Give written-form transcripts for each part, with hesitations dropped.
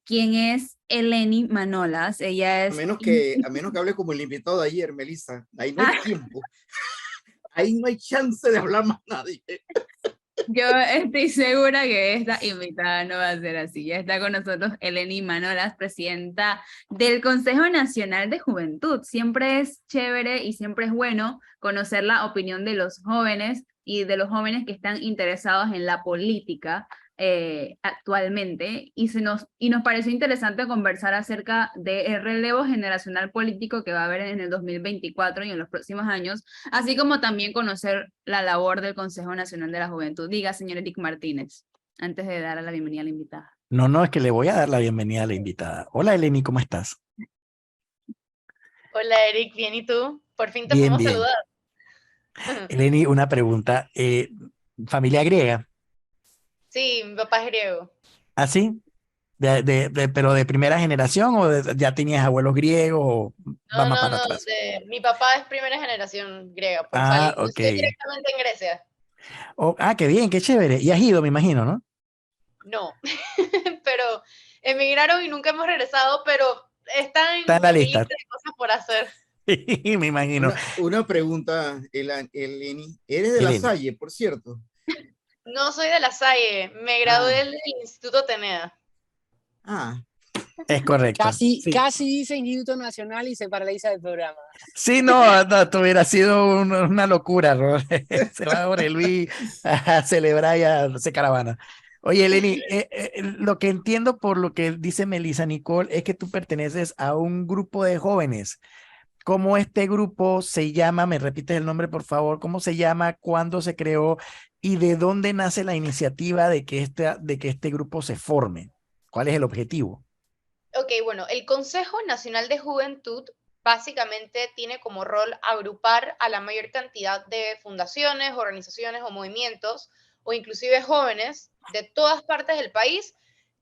quién es Eleni Manolas. Ella A es... menos que hable como el invitado de ayer, Melissa. Ahí no hay Ah, tiempo. Ahí no hay chance de hablar más nadie. yo estoy segura que esta invitada no va a ser así. Ya está con nosotros Eleni Manolas, presidenta del Consejo Nacional de Juventud. Siempre es chévere y siempre es bueno conocer la opinión de los jóvenes y de los jóvenes que están interesados en la política actualmente. Y nos pareció interesante conversar acerca del relevo generacional político que va a haber en el 2024 y en los próximos años, así como también conocer la labor del Consejo Nacional de la Juventud. Diga, señor Eric Martínez, antes de dar la bienvenida a la invitada. No, no, es que le voy a dar la bienvenida a la invitada. Hola, Eleni, ¿cómo estás? Hola Eric, bien, ¿y tú? Por fin te Bien, podemos bien. saludar. Eleni, una pregunta. ¿Familia griega? Sí, mi papá es griego. ¿Así? ¿Pero de primera generación o ya tenías abuelos griegos o va No, más no, para no, atrás? mi papá es primera generación griega, pues Ah, ok. nació directamente en Grecia. Qué bien, qué chévere. Y has ido, me imagino, ¿no? No, pero emigraron y nunca hemos regresado, pero está Está en en la mi lista. lista de cosas por hacer. Me imagino. Una pregunta, Eleni. Eres de La Eleni. Salle, por cierto. No soy de La Salle, me Ah, gradué del Instituto Atenea. ah. Es correcto. Casi, Sí. casi dice Instituto Nacional y se paraliza el programa. Sí, no, no, esto hubiera sido una locura, ¿no? Se va Jorge Luis a celebrar y a hacer caravana. Oye, Eleni, lo que entiendo por lo que dice Melissa Nicole es que tú perteneces a un grupo de jóvenes. ¿Cómo este grupo se llama? ¿Me repites el nombre, por favor? ¿Cómo se llama? ¿Cuándo se creó? ¿Y de dónde nace la iniciativa de que este grupo se forme? ¿Cuál es el objetivo? Ok, bueno, el Consejo Nacional de Juventud básicamente tiene como rol agrupar a la mayor cantidad de fundaciones, organizaciones o movimientos, o inclusive jóvenes de todas partes del país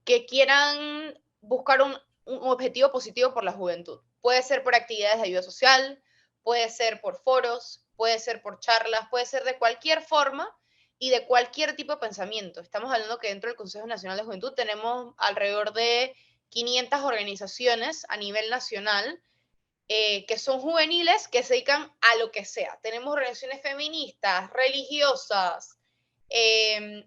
que quieran buscar un objetivo positivo por la juventud. Puede ser por actividades de ayuda social, puede ser por foros, puede ser por charlas, puede ser de cualquier forma y de cualquier tipo de pensamiento. Estamos hablando que dentro del Consejo Nacional de Juventud tenemos alrededor de 500 organizaciones a nivel nacional que son juveniles que se dedican a lo que sea. Tenemos organizaciones feministas, religiosas,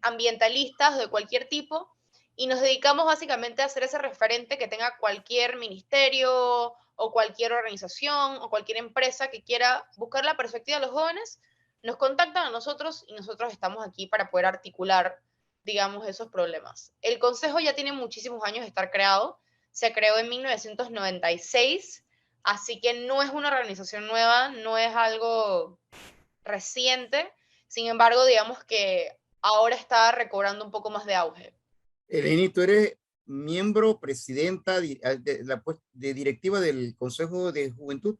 ambientalistas de cualquier tipo y nos dedicamos básicamente a ser ese referente que tenga cualquier ministerio o cualquier organización o cualquier empresa que quiera buscar la perspectiva de los jóvenes, nos contactan a nosotros y nosotros estamos aquí para poder articular, digamos, esos problemas. El Consejo ya tiene muchísimos años de estar creado, se creó en 1996, así que no es una organización nueva, no es algo reciente, sin embargo, digamos que ahora está recobrando un poco más de auge. Eleni, tú eres miembro, presidenta de directiva del Consejo de Juventud.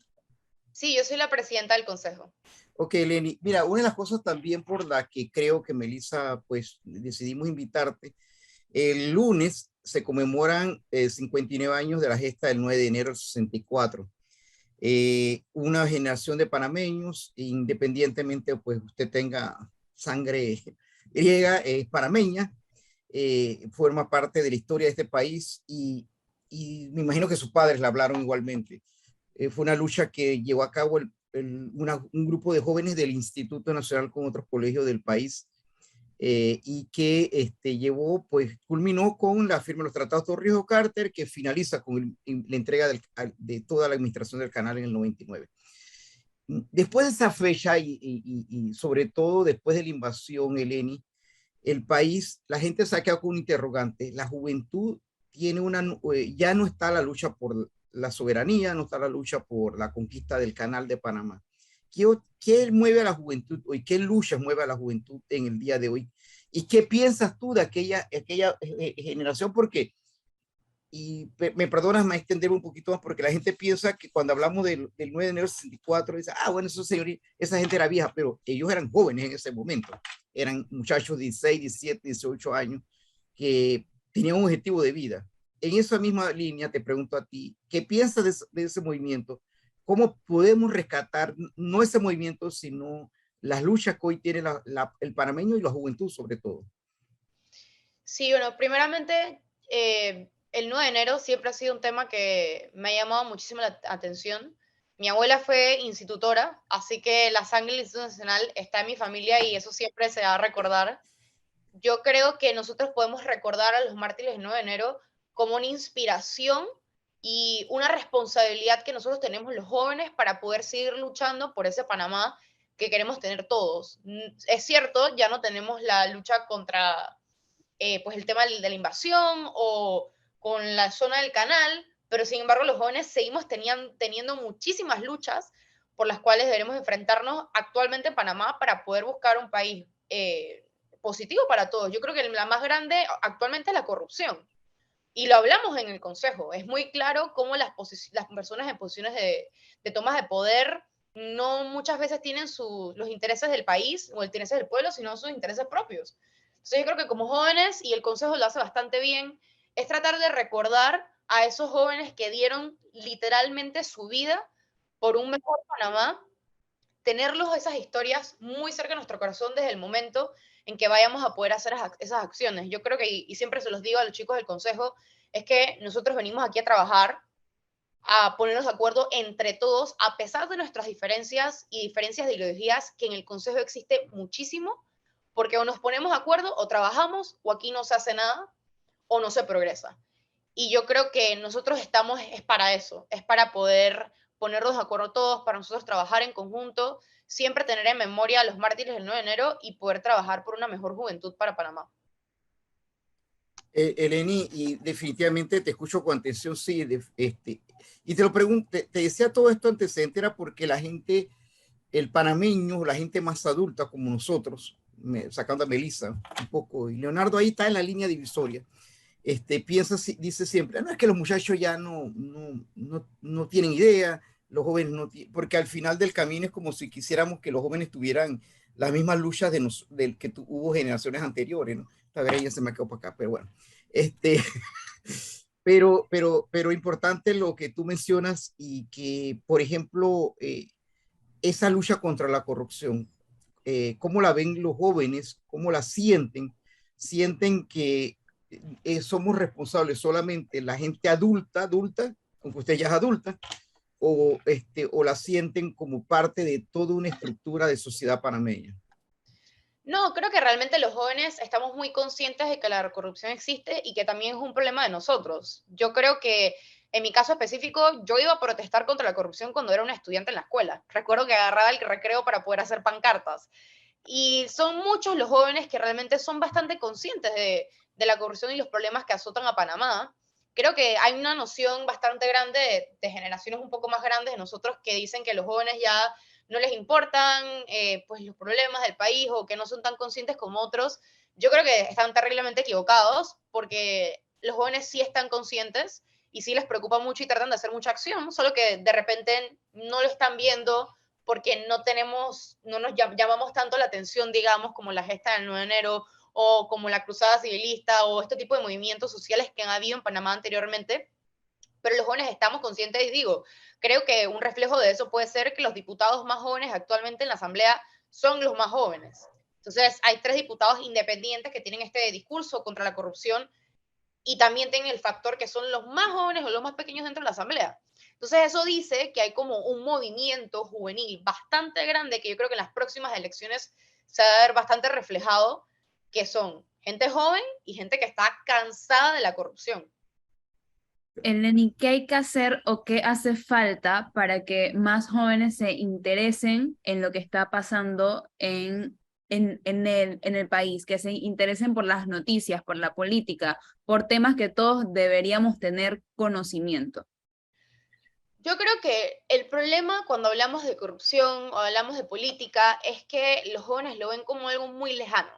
Sí, yo soy la presidenta del consejo. Ok, Eleni, mira, una de las cosas también por la que creo que Melissa, pues decidimos invitarte, el lunes se conmemoran 59 años de la gesta del 9 de enero del 64. Una generación de panameños, independientemente, pues usted tenga sangre griega, panameña, forma parte de la historia de este país y me imagino que sus padres la hablaron igualmente. Fue una lucha que llevó a cabo un grupo de jóvenes del Instituto Nacional con otros colegios del país y que llevó, pues culminó con la firma de los tratados Torrijos-Carter que finaliza con la entrega de toda la administración del canal en el 99. Después de esa fecha y sobre todo después de la invasión, Eleni, el país, la gente se ha quedado con un interrogante. La juventud tiene ya no está la lucha por la soberanía, no está la lucha por la conquista del canal de Panamá. ¿Qué mueve a la juventud hoy? ¿Qué luchas mueve a la juventud en el día de hoy? ¿Y qué piensas tú de aquella generación? Porque, y me perdonas, me extender un poquito más, porque la gente piensa que cuando hablamos del 9 de enero de 64, dice, bueno, esa gente era vieja, pero ellos eran jóvenes en ese momento. Eran muchachos de 16, 17, 18 años que tenían un objetivo de vida. En esa misma línea te pregunto a ti, ¿qué piensas de ese movimiento? ¿Cómo podemos rescatar no ese movimiento, sino las luchas que hoy tiene el panameño y la juventud sobre todo? Sí, bueno, primeramente el 9 de enero siempre ha sido un tema que me ha llamado muchísimo la atención. Mi abuela fue institutora, así que la sangre del Instituto Nacional está en mi familia y eso siempre se va a recordar. Yo creo que nosotros podemos recordar a los mártires del 9 de enero como una inspiración y una responsabilidad que nosotros tenemos los jóvenes para poder seguir luchando por ese Panamá que queremos tener todos. Es cierto, ya no tenemos la lucha contra pues el tema de la invasión o con la zona del canal, pero sin embargo los jóvenes seguimos teniendo muchísimas luchas por las cuales deberemos enfrentarnos actualmente en Panamá para poder buscar un país positivo para todos. Yo creo que la más grande actualmente es la corrupción. Y lo hablamos en el Consejo. Es muy claro cómo las personas en posiciones de tomas de poder no muchas veces tienen los intereses del país o intereses del pueblo, sino sus intereses propios. Entonces yo creo que como jóvenes, y el Consejo lo hace bastante bien, es tratar de recordar a esos jóvenes que dieron literalmente su vida por un mejor Panamá, tenerlos esas historias muy cerca de nuestro corazón desde el momento en que vayamos a poder hacer esas acciones. Yo creo que, y siempre se los digo a los chicos del Consejo, es que nosotros venimos aquí a trabajar, a ponernos de acuerdo entre todos, a pesar de nuestras diferencias y diferencias de ideologías, que en el Consejo existe muchísimo, porque o nos ponemos de acuerdo, o trabajamos, o aquí no se hace nada, o no se progresa. Y yo creo que nosotros estamos, es para eso, es para poder ponernos de acuerdo todos, para nosotros trabajar en conjunto, siempre tener en memoria a los mártires del 9 de enero y poder trabajar por una mejor juventud para Panamá. Eleni, y definitivamente te escucho con atención, sí, y te lo pregunto, te decía todo esto antecedente era porque la gente, el panameño, la gente más adulta como nosotros, sacando a Melissa un poco, y Leonardo ahí está en la línea divisoria, piensa, dice siempre, no es que los muchachos ya no tienen idea, los jóvenes no tienen, porque al final del camino es como si quisiéramos que los jóvenes tuvieran las mismas luchas del que hubo generaciones anteriores, ¿no? Esta vez ya se me quedó para acá, pero bueno. Este, pero importante lo que tú mencionas y que, por ejemplo, esa lucha contra la corrupción, ¿cómo la ven los jóvenes? ¿Cómo la sienten? ¿Sienten que somos responsables solamente la gente adulta, aunque usted ya es adulta, o la sienten como parte de toda una estructura de sociedad panameña? No, creo que realmente los jóvenes estamos muy conscientes de que la corrupción existe y que también es un problema de nosotros. Yo creo que en mi caso específico, yo iba a protestar contra la corrupción cuando era una estudiante en la escuela. Recuerdo que agarraba el recreo para poder hacer pancartas. Y son muchos los jóvenes que realmente son bastante conscientes de la corrupción y los problemas que azotan a Panamá. Creo que hay una noción bastante grande de generaciones un poco más grandes de nosotros que dicen que los jóvenes ya no les importan pues los problemas del país o que no son tan conscientes como otros. Yo creo que están terriblemente equivocados porque los jóvenes sí están conscientes y sí les preocupa mucho y tratan de hacer mucha acción, solo que de repente no lo están viendo porque no nos llamamos tanto la atención, digamos, como la gesta del 9 de enero o como la cruzada civilista o este tipo de movimientos sociales que han habido en Panamá anteriormente. Pero los jóvenes estamos conscientes y digo, creo que un reflejo de eso puede ser que los diputados más jóvenes actualmente en la Asamblea son los más jóvenes. Entonces, hay 3 diputados independientes que tienen este discurso contra la corrupción y también tienen el factor que son los más jóvenes o los más pequeños dentro de la Asamblea. Entonces, eso dice que hay como un movimiento juvenil bastante grande que yo creo que en las próximas elecciones se va a ver bastante reflejado, que son gente joven y gente que está cansada de la corrupción. Eleni, ¿qué hay que hacer o qué hace falta para que más jóvenes se interesen en lo que está pasando en el país, que se interesen por las noticias, por la política, por temas que todos deberíamos tener conocimiento? Yo creo que el problema cuando hablamos de corrupción o hablamos de política es que los jóvenes lo ven como algo muy lejano.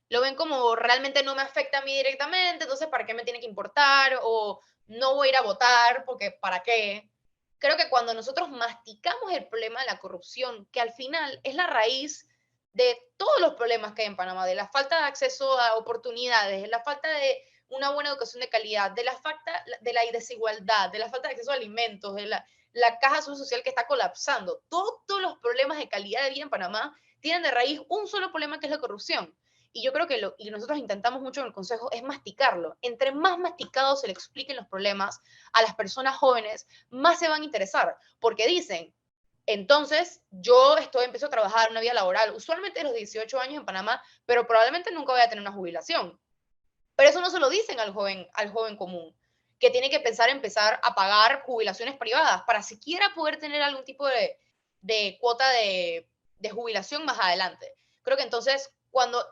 Lo ven como realmente no me afecta a mí directamente, entonces ¿para qué me tiene que importar? O no voy a ir a votar porque ¿para qué? Creo que cuando nosotros masticamos el problema de la corrupción, que al final es la raíz de todos los problemas que hay en Panamá, de la falta de acceso a oportunidades, de la falta de una buena educación de calidad, de la falta de la desigualdad, de la falta de acceso a alimentos, de la caja social que está colapsando. Todos los problemas de calidad de vida en Panamá tienen de raíz un solo problema que es la corrupción. Y yo creo que y nosotros intentamos mucho en el consejo es masticarlo. Entre más masticado se le expliquen los problemas a las personas jóvenes, más se van a interesar, porque dicen, entonces yo empiezo a trabajar una vida laboral, usualmente a los 18 años en Panamá, pero probablemente nunca voy a tener una jubilación. Pero eso no se lo dicen al joven común, que tiene que empezar a pagar jubilaciones privadas para siquiera poder tener algún tipo de cuota de jubilación más adelante. Creo que entonces,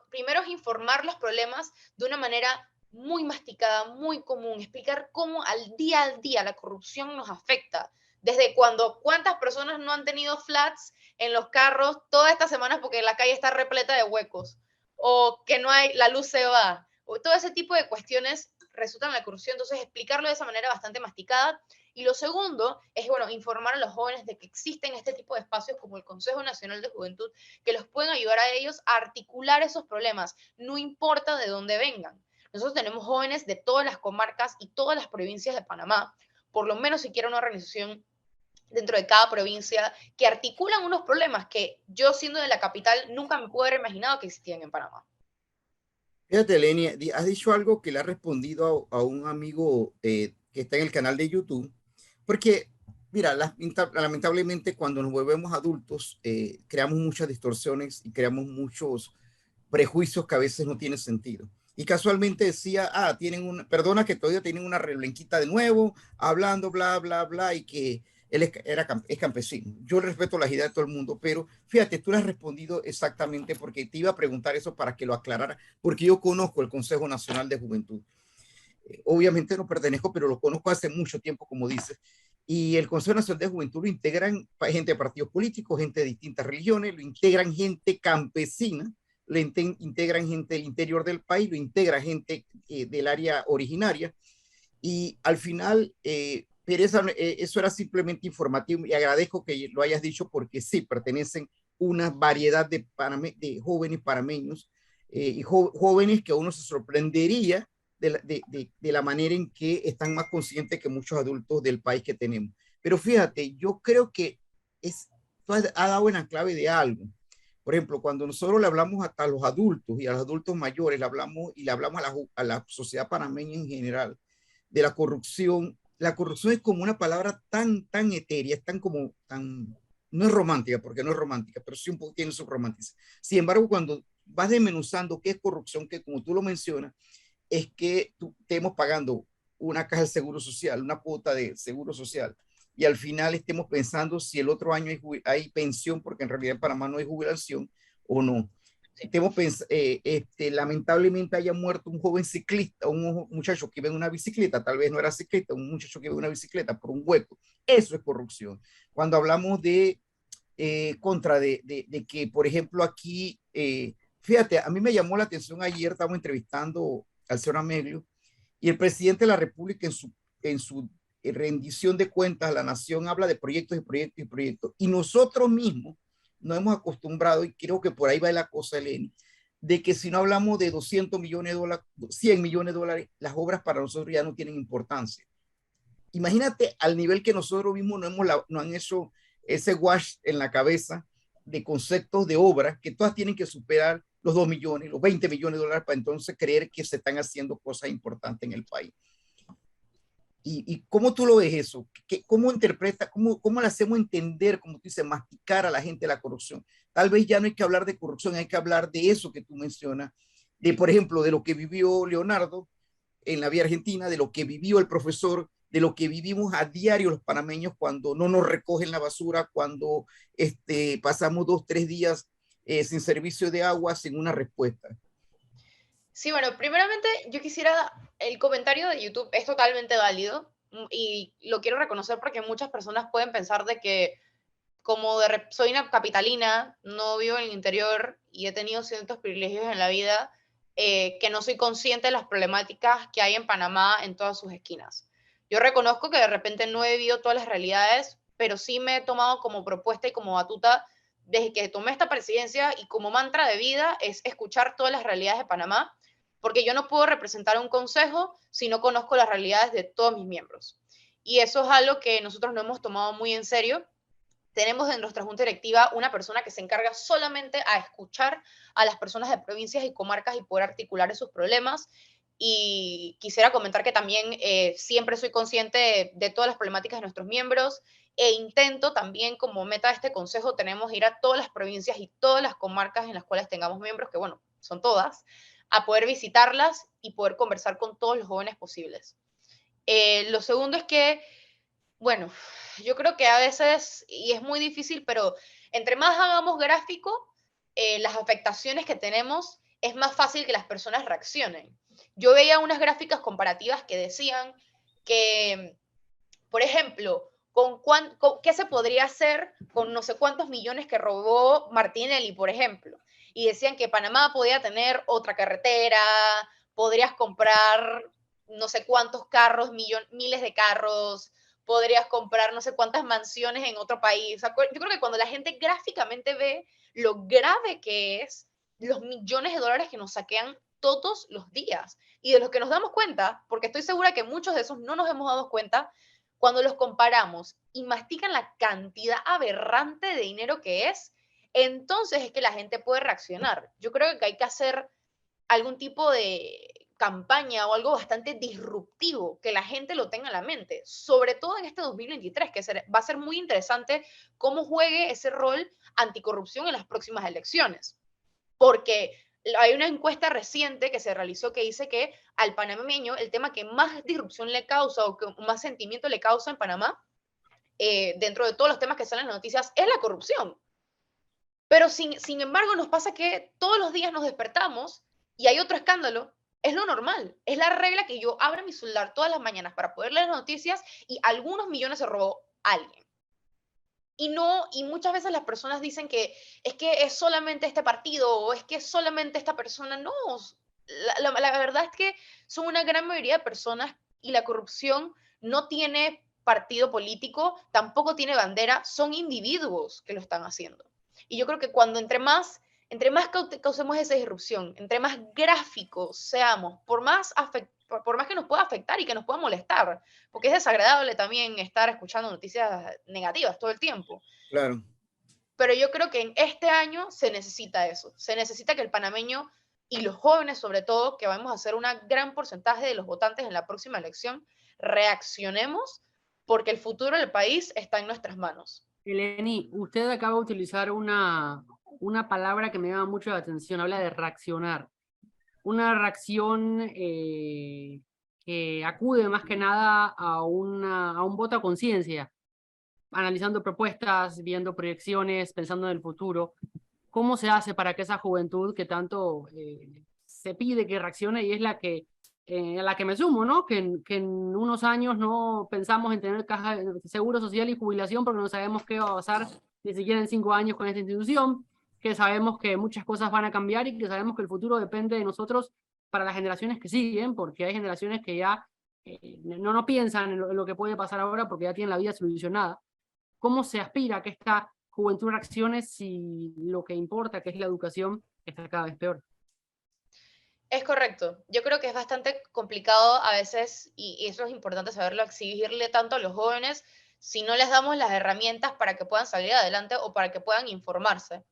primero es informar los problemas de una manera muy masticada, muy común, explicar cómo al día la corrupción nos afecta. Desde cuántas personas no han tenido flats en los carros todas estas semanas porque la calle está repleta de huecos, o que la luz se va, o todo ese tipo de cuestiones resultan en la corrupción. Entonces, explicarlo de esa manera bastante masticada. Y lo segundo es, informar a los jóvenes de que existen este tipo de espacios como el Consejo Nacional de Juventud, que los pueden ayudar a ellos a articular esos problemas, no importa de dónde vengan. Nosotros tenemos jóvenes de todas las comarcas y todas las provincias de Panamá, por lo menos siquiera una organización dentro de cada provincia, que articulan unos problemas que yo, siendo de la capital, nunca me pude haber imaginado que existían en Panamá. Fíjate, Lenny, has dicho algo que le ha respondido a un amigo que está en el canal de YouTube, porque, mira, lamentablemente cuando nos volvemos adultos, creamos muchas distorsiones y creamos muchos prejuicios que a veces no tienen sentido. Y casualmente decía, perdona que todavía tienen una reblenquita de nuevo, hablando, bla, bla, bla, y que él es campesino. Yo respeto las ideas de todo el mundo, pero fíjate, tú le has respondido exactamente porque te iba a preguntar eso para que lo aclarara, porque yo conozco el Consejo Nacional de Juventud. Obviamente no pertenezco, pero lo conozco hace mucho tiempo, como dices. Y el Consejo Nacional de Juventud lo integran gente de partidos políticos, gente de distintas religiones, lo integran gente campesina, le integran gente del interior del país, lo integra gente del área originaria. Y al final, pero eso era simplemente informativo y agradezco que lo hayas dicho porque sí, pertenecen una variedad de jóvenes panameños y jóvenes que uno se sorprendería de la manera en que están más conscientes que muchos adultos del país que tenemos. Pero fíjate, yo creo que ha dado en la clave de algo. Por ejemplo, cuando nosotros le hablamos a los adultos y a los adultos mayores, le hablamos a la sociedad panameña en general de la corrupción es como una palabra tan etérea, no es romántica, porque no es romántica, pero sí un poco tiene su romanticismo. Sin embargo, cuando vas desmenuzando qué es corrupción, que como tú lo mencionas, es que estemos pagando una caja de seguro social, una cuota de seguro social, y al final estemos pensando si el otro año hay pensión, porque en realidad en Panamá no hay jubilación o no. Lamentablemente haya muerto un joven ciclista, un muchacho que iba en una bicicleta, tal vez no era ciclista, un muchacho que iba en una bicicleta por un hueco. Eso es corrupción. Cuando hablamos de que, por ejemplo, aquí, fíjate, a mí me llamó la atención ayer, estábamos entrevistando al señor Amelio, y el presidente de la República en su rendición de cuentas a la nación habla de proyectos y proyectos y proyectos. Y nosotros mismos nos hemos acostumbrado, y creo que por ahí va la cosa, Eleni, de que si no hablamos de 200 millones de dólares, 100 millones de dólares, las obras para nosotros ya no tienen importancia. Imagínate al nivel que nosotros mismos no han hecho ese wash en la cabeza de conceptos de obras que todas tienen que superar los 2 millones, los 20 millones de dólares para entonces creer que se están haciendo cosas importantes en el país. ¿Y cómo tú lo ves eso? ¿Cómo interpreta, cómo le hacemos entender, como tú dices, masticar a la gente la corrupción? Tal vez ya no hay que hablar de corrupción, hay que hablar de eso que tú mencionas, de, por ejemplo, de lo que vivió Leonardo en la vía argentina, de lo que vivió el profesor, de lo que vivimos a diario los panameños cuando no nos recogen la basura, cuando pasamos 2-3 días sin servicio de agua, sin una respuesta. Sí, bueno, primeramente yo quisiera, el comentario de YouTube es totalmente válido y lo quiero reconocer porque muchas personas pueden pensar de que soy una capitalina, no vivo en el interior y he tenido ciertos privilegios en la vida, que no soy consciente de las problemáticas que hay en Panamá en todas sus esquinas. Yo reconozco que de repente no he vivido todas las realidades, pero sí me he tomado como propuesta y como batuta desde que tomé esta presidencia y como mantra de vida es escuchar todas las realidades de Panamá, porque yo no puedo representar un consejo si no conozco las realidades de todos mis miembros. Y eso es algo que nosotros no hemos tomado muy en serio. Tenemos en nuestra junta directiva una persona que se encarga solamente a escuchar a las personas de provincias y comarcas y poder articular esos problemas. Y quisiera comentar que también siempre soy consciente de todas las problemáticas de nuestros miembros e intento también, como meta de este consejo, tenemos ir a todas las provincias y todas las comarcas en las cuales tengamos miembros, que bueno, son todas, a poder visitarlas y poder conversar con todos los jóvenes posibles. Lo segundo es que, bueno, yo creo que a veces, y es muy difícil, pero entre más hagamos gráfico, las afectaciones que tenemos, es más fácil que las personas reaccionen. Yo veía unas gráficas comparativas que decían que, por ejemplo, ¿qué se podría hacer con no sé cuántos millones que robó Martinelli, por ejemplo? Y decían que Panamá podía tener otra carretera, podrías comprar no sé cuántos carros, miles de carros, podrías comprar no sé cuántas mansiones en otro país. Yo creo que cuando la gente gráficamente ve lo grave que es los millones de dólares que nos saquean todos los días y de los que nos damos cuenta, porque estoy segura que muchos de esos no nos hemos dado cuenta, cuando los comparamos y mastican la cantidad aberrante de dinero que es, entonces es que la gente puede reaccionar. Yo creo que hay que hacer algún tipo de campaña o algo bastante disruptivo, que la gente lo tenga en la mente, sobre todo en este 2023, que va a ser muy interesante cómo juegue ese rol anticorrupción en las próximas elecciones. Porque hay una encuesta reciente que se realizó que dice que al panameño el tema que más disrupción le causa o que más sentimiento le causa en Panamá, dentro de todos los temas que salen en las noticias, es la corrupción. Pero sin embargo nos pasa que todos los días nos despertamos y hay otro escándalo. Es lo normal, es la regla que yo abra mi celular todas las mañanas para poder leer las noticias y algunos millones se robó alguien. Y muchas veces las personas dicen que es solamente este partido o es que es solamente esta persona. No, la verdad es que son una gran mayoría de personas y la corrupción no tiene partido político, tampoco tiene bandera, son individuos que lo están haciendo. Y yo creo que cuando entre más causemos esa disrupción, entre más gráficos seamos, por más que nos pueda afectar y que nos pueda molestar, porque es desagradable también estar escuchando noticias negativas todo el tiempo. Claro. Pero yo creo que en este año se necesita eso. Se necesita que el panameño y los jóvenes, sobre todo, que vamos a ser un gran porcentaje de los votantes en la próxima elección, reaccionemos porque el futuro del país está en nuestras manos. Eleni, usted acaba de utilizar una palabra que me llama mucho la atención, habla de reaccionar. Una reacción que acude más que nada a un voto a conciencia, analizando propuestas, viendo proyecciones, pensando en el futuro. ¿Cómo se hace para que esa juventud que tanto se pide que reaccione y es a la que me sumo, ¿no? Que en unos años no pensamos en tener caja de seguro social y jubilación porque no sabemos qué va a pasar ni siquiera en 5 años con esta institución, que sabemos que muchas cosas van a cambiar y que sabemos que el futuro depende de nosotros para las generaciones que siguen, porque hay generaciones que ya no piensan en lo que puede pasar ahora porque ya tienen la vida solucionada. ¿Cómo se aspira a que esta juventud reaccione si lo que importa, que es la educación, está cada vez peor? Es correcto. Yo creo que es bastante complicado a veces, y eso es importante saberlo, exigirle tanto a los jóvenes si no les damos las herramientas para que puedan salir adelante o para que puedan informarse.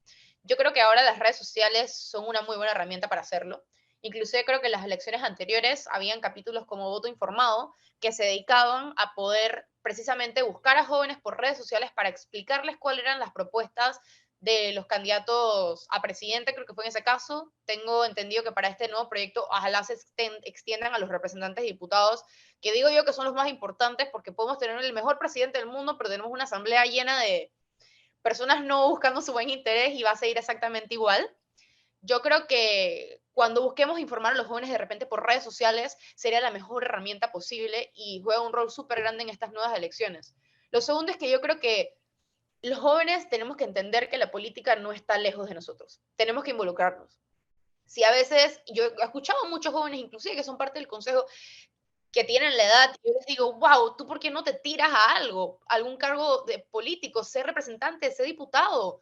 Yo creo que ahora las redes sociales son una muy buena herramienta para hacerlo. Inclusive creo que en las elecciones anteriores habían capítulos como Voto Informado que se dedicaban a poder precisamente buscar a jóvenes por redes sociales para explicarles cuáles eran las propuestas de los candidatos a presidente, creo que fue en ese caso. Tengo entendido que para este nuevo proyecto ojalá se extiendan a los representantes y diputados, que digo yo que son los más importantes porque podemos tener el mejor presidente del mundo, pero tenemos una asamblea llena de personas no buscando su buen interés y va a seguir exactamente igual. Yo creo que cuando busquemos informar a los jóvenes de repente por redes sociales sería la mejor herramienta posible y juega un rol súper grande en estas nuevas elecciones. Lo segundo es que yo creo que los jóvenes tenemos que entender que la política no está lejos de nosotros. Tenemos que involucrarnos. Si a veces, yo he escuchado a muchos jóvenes, inclusive que son parte del consejo, que tienen la edad, y yo les digo, wow, ¿tú por qué no te tiras a algo, a algún cargo de político, ser representante, ser diputado?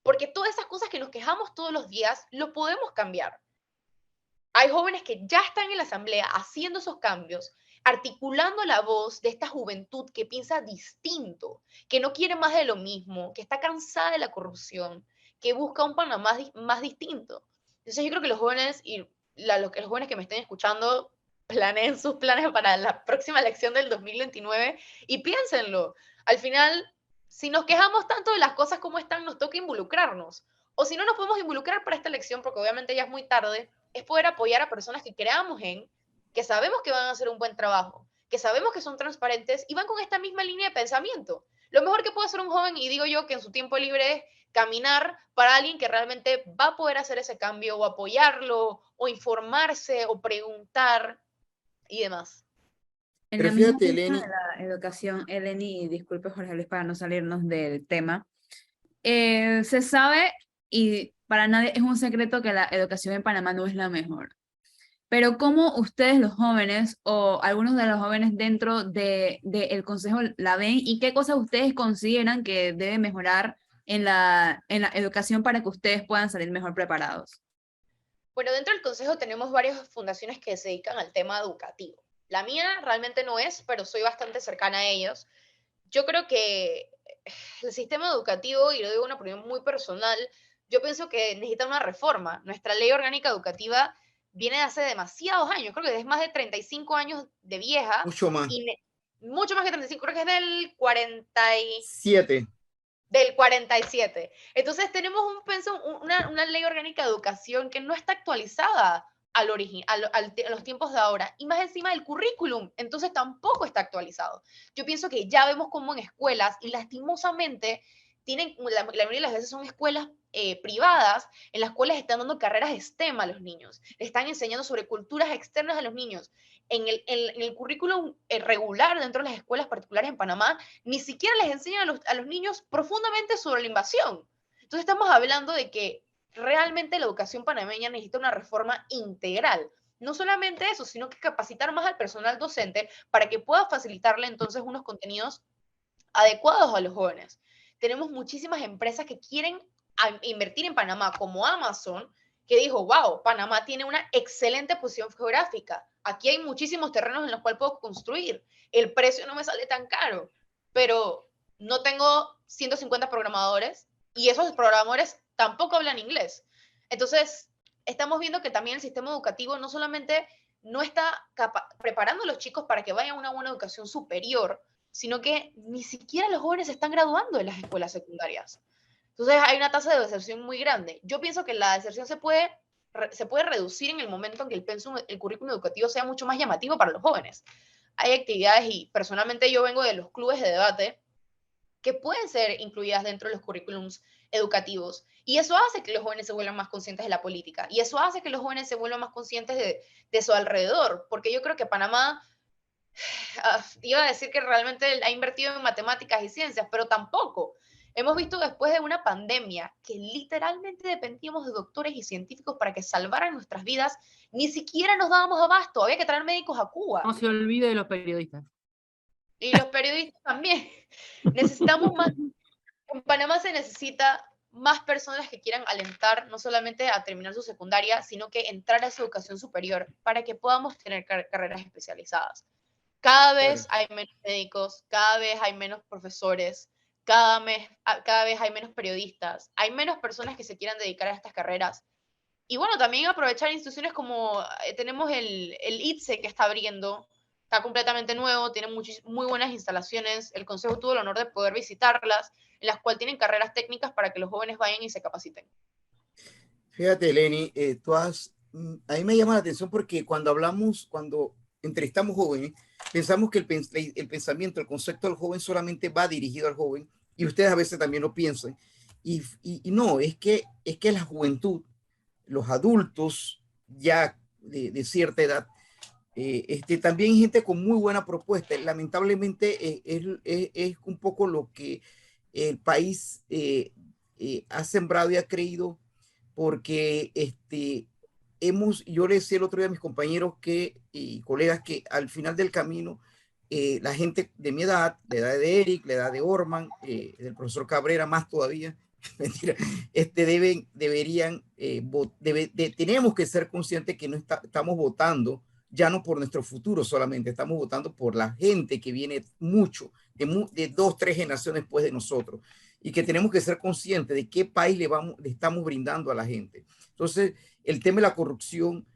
Porque todas esas cosas que nos quejamos todos los días, lo podemos cambiar. Hay jóvenes que ya están en la asamblea haciendo esos cambios, articulando la voz de esta juventud que piensa distinto, que no quiere más de lo mismo, que está cansada de la corrupción, que busca un Panamá más distinto. Entonces yo creo que los jóvenes y los jóvenes que me estén escuchando planeen sus planes para la próxima elección del 2029 y piénsenlo. Al final, si nos quejamos tanto de las cosas como están, nos toca involucrarnos. O si no nos podemos involucrar para esta elección, porque obviamente ya es muy tarde, es poder apoyar a personas que creamos en, que sabemos que van a hacer un buen trabajo, que sabemos que son transparentes y van con esta misma línea de pensamiento. Lo mejor que puede hacer un joven, y digo yo que en su tiempo libre, es caminar para alguien que realmente va a poder hacer ese cambio o apoyarlo o informarse o preguntar y demás. En Pero la misma fíjate, línea Eleni, de la educación, Eleni, y disculpe Jorge Luis para no salirnos del tema, se sabe y para nadie es un secreto que la educación en Panamá no es la mejor. Pero ¿cómo ustedes los jóvenes o algunos de los jóvenes dentro el consejo la ven y qué cosas ustedes consideran que debe mejorar en la educación para que ustedes puedan salir mejor preparados? Bueno, dentro del consejo tenemos varias fundaciones que se dedican al tema educativo. La mía realmente no es, pero soy bastante cercana a ellos. Yo creo que el sistema educativo, y lo digo una opinión muy personal, yo pienso que necesita una reforma. Nuestra ley orgánica educativa viene de hace demasiados años, creo que es más de 35 años de vieja, mucho más. y mucho más que 35, creo que es del 40 7. del 47. Entonces tenemos una ley orgánica de educación que no está actualizada a los tiempos de ahora, y más encima del currículum, entonces tampoco está actualizado. Yo pienso que ya vemos como en escuelas, y lastimosamente, la mayoría de las veces son escuelas privadas, en las cuales están dando carreras de STEM a los niños, le están enseñando sobre culturas externas a los niños. En el currículum regular dentro de las escuelas particulares en Panamá, ni siquiera les enseñan a los niños profundamente sobre la invasión. Entonces estamos hablando de que realmente la educación panameña necesita una reforma integral. No solamente eso, sino que capacitar más al personal docente para que pueda facilitarle entonces unos contenidos adecuados a los jóvenes. Tenemos muchísimas empresas que quieren invertir en Panamá, como Amazon, que dijo, wow, Panamá tiene una excelente posición geográfica. Aquí hay muchísimos terrenos en los cuales puedo construir. El precio no me sale tan caro, pero no tengo 150 programadores y esos programadores tampoco hablan inglés. Entonces, estamos viendo que también el sistema educativo no solamente no está preparando a los chicos para que vayan a una buena educación superior, sino que ni siquiera los jóvenes se están graduando de las escuelas secundarias. Entonces hay una tasa de deserción muy grande. Yo pienso que la deserción se puede reducir en el momento en que el currículum educativo sea mucho más llamativo para los jóvenes. Hay actividades, y personalmente yo vengo de los clubes de debate, que pueden ser incluidas dentro de los currículums educativos. Y eso hace que los jóvenes se vuelvan más conscientes de la política. Y eso hace que los jóvenes se vuelvan más conscientes de su alrededor. Porque yo creo que Panamá, iba a decir que realmente ha invertido en matemáticas y ciencias, pero tampoco. Hemos visto después de una pandemia que literalmente dependíamos de doctores y científicos para que salvaran nuestras vidas, ni siquiera nos dábamos abasto, había que traer médicos a Cuba. No se olvide de los periodistas. Y los periodistas también. Necesitamos más. En Panamá se necesita más personas que quieran alentar no solamente a terminar su secundaria, sino que entrar a su educación superior para que podamos tener carreras especializadas. Cada vez hay menos médicos, cada vez hay menos profesores, cada vez hay menos periodistas, hay menos personas que se quieran dedicar a estas carreras. Y bueno, también aprovechar instituciones como tenemos el ITSE que está abriendo, está completamente nuevo, tiene muy buenas instalaciones, el Consejo tuvo el honor de poder visitarlas, en las cuales tienen carreras técnicas para que los jóvenes vayan y se capaciten. Fíjate, Eleni, a mí me llama la atención porque cuando entrevistamos jóvenes, pensamos que el pensamiento, el concepto del joven solamente va dirigido al joven, y ustedes a veces también lo piensan, y no, es que la juventud, los adultos ya de cierta edad, también hay gente con muy buena propuesta. Lamentablemente es un poco lo que el país ha sembrado y ha creído, porque yo le decía el otro día a mis compañeros y colegas que al final del camino, la gente de mi edad, la edad de Eric, la edad de Orman, del profesor Cabrera más todavía, mentira, tenemos que ser conscientes que no estamos votando ya no por nuestro futuro solamente, estamos votando por la gente que viene mucho, de 2, 3 generaciones después de nosotros, y que tenemos que ser conscientes de qué país le estamos brindando a la gente. Entonces, el tema de la corrupción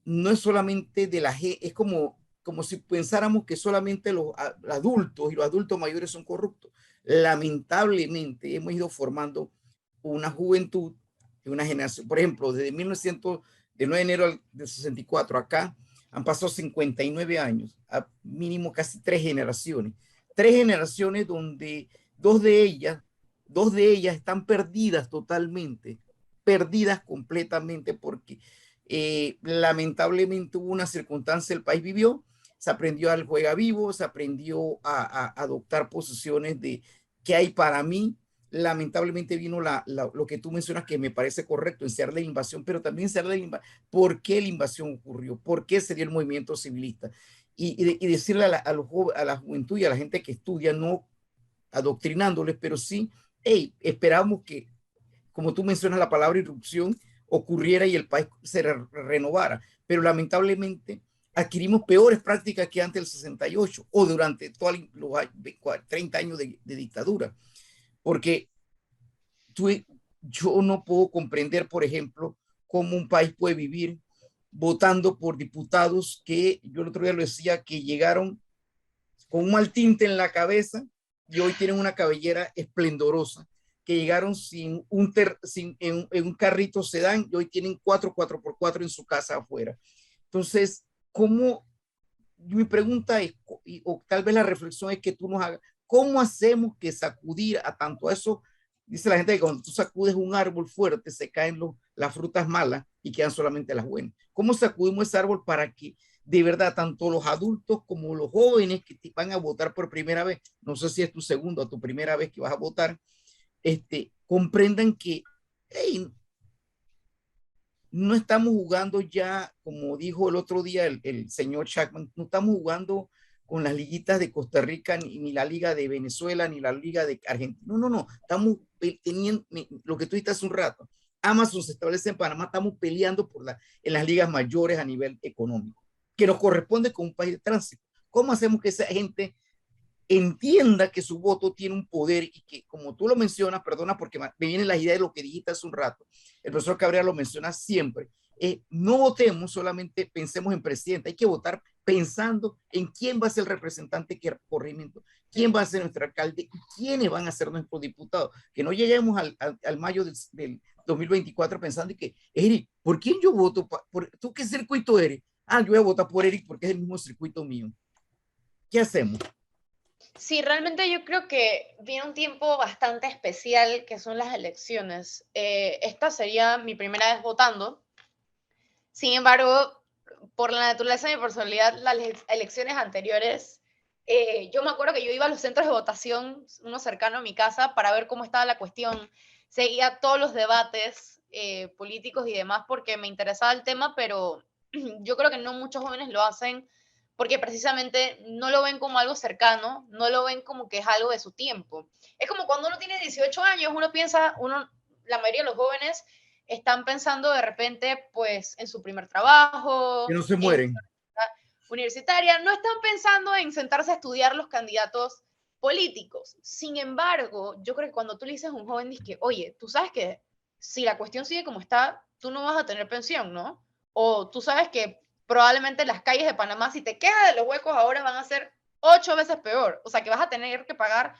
no es solamente de la gente, es como si pensáramos que solamente los adultos y los adultos mayores son corruptos. Lamentablemente hemos ido formando una juventud, una generación, por ejemplo, desde 1900, del 9 de enero del 64 acá, han pasado 59 años, a mínimo casi 3 generaciones. 3 generaciones donde dos de ellas están perdidas totalmente, perdidas completamente porque lamentablemente hubo una circunstancia, el país vivió, se aprendió al juega vivo, se aprendió a adoptar posiciones de qué hay para mí. Lamentablemente vino lo que tú mencionas que me parece correcto, en ser de la invasión, pero también ser de la invasión. ¿Por qué la invasión ocurrió? ¿Por qué sería el movimiento civilista? Y decirle a la juventud y a la gente que estudia, no adoctrinándoles, pero sí, hey, esperamos que, como tú mencionas la palabra irrupción, ocurriera y el país se renovara. Pero lamentablemente adquirimos peores prácticas que antes del 68 o durante todos los 30 años de dictadura. Porque yo no puedo comprender, por ejemplo, cómo un país puede vivir votando por diputados que, yo el otro día lo decía, que llegaron con un mal tinte en la cabeza y hoy tienen una cabellera esplendorosa, que llegaron en un carrito sedán y hoy tienen 4x4 en su casa afuera. Entonces, ¿cómo? Mi pregunta es, o tal vez la reflexión es que tú nos hagas, ¿cómo hacemos que sacudir a tanto eso? Dice la gente que cuando tú sacudes un árbol fuerte se caen las frutas malas y quedan solamente las buenas. ¿Cómo sacudimos ese árbol para que de verdad tanto los adultos como los jóvenes que van a votar por primera vez, no sé si es tu segunda o tu primera vez que vas a votar, comprendan que hey, no estamos jugando ya, como dijo el otro día el señor Chapman, no estamos jugando con las liguitas de Costa Rica, ni la Liga de Venezuela, ni la Liga de Argentina. No. Estamos teniendo lo que tú dijiste hace un rato. Amazon se establece en Panamá, estamos peleando en las ligas mayores a nivel económico, que nos corresponde con un país de tránsito. ¿Cómo hacemos que esa gente entienda que su voto tiene un poder y que, como tú lo mencionas, perdona porque me vienen las ideas de lo que dijiste hace un rato, el profesor Cabrera lo menciona siempre, no votemos solamente, pensemos en presidente, hay que votar pensando en quién va a ser el representante que corregimiento, quién va a ser nuestro alcalde y quiénes van a ser nuestros diputados, que no lleguemos al mayo del 2024 pensando que, Eric, ¿por quién yo voto? ¿Tú qué circuito eres? Yo voy a votar por Eric porque es el mismo circuito mío. ¿Qué hacemos? Sí, realmente yo creo que viene un tiempo bastante especial que son las elecciones. Esta sería mi primera vez votando. Sin embargo, por la naturaleza de mi personalidad, las elecciones anteriores, yo me acuerdo que yo iba a los centros de votación, uno cercano a mi casa, para ver cómo estaba la cuestión. Seguía todos los debates políticos y demás porque me interesaba el tema, pero yo creo que no muchos jóvenes lo hacen porque precisamente no lo ven como algo cercano, no lo ven como que es algo de su tiempo. Es como cuando uno tiene 18 años, uno piensa, la mayoría de los jóvenes están pensando de repente pues en su primer trabajo, que no se mueren. Universitaria, no están pensando en sentarse a estudiar los candidatos políticos. Sin embargo, yo creo que cuando tú le dices a un joven, dices, oye, tú sabes que si la cuestión sigue como está, tú no vas a tener pensión, ¿no? O tú sabes que probablemente las calles de Panamá, si te quejas de los huecos ahora, van a ser 8 veces peor. O sea, que vas a tener que pagar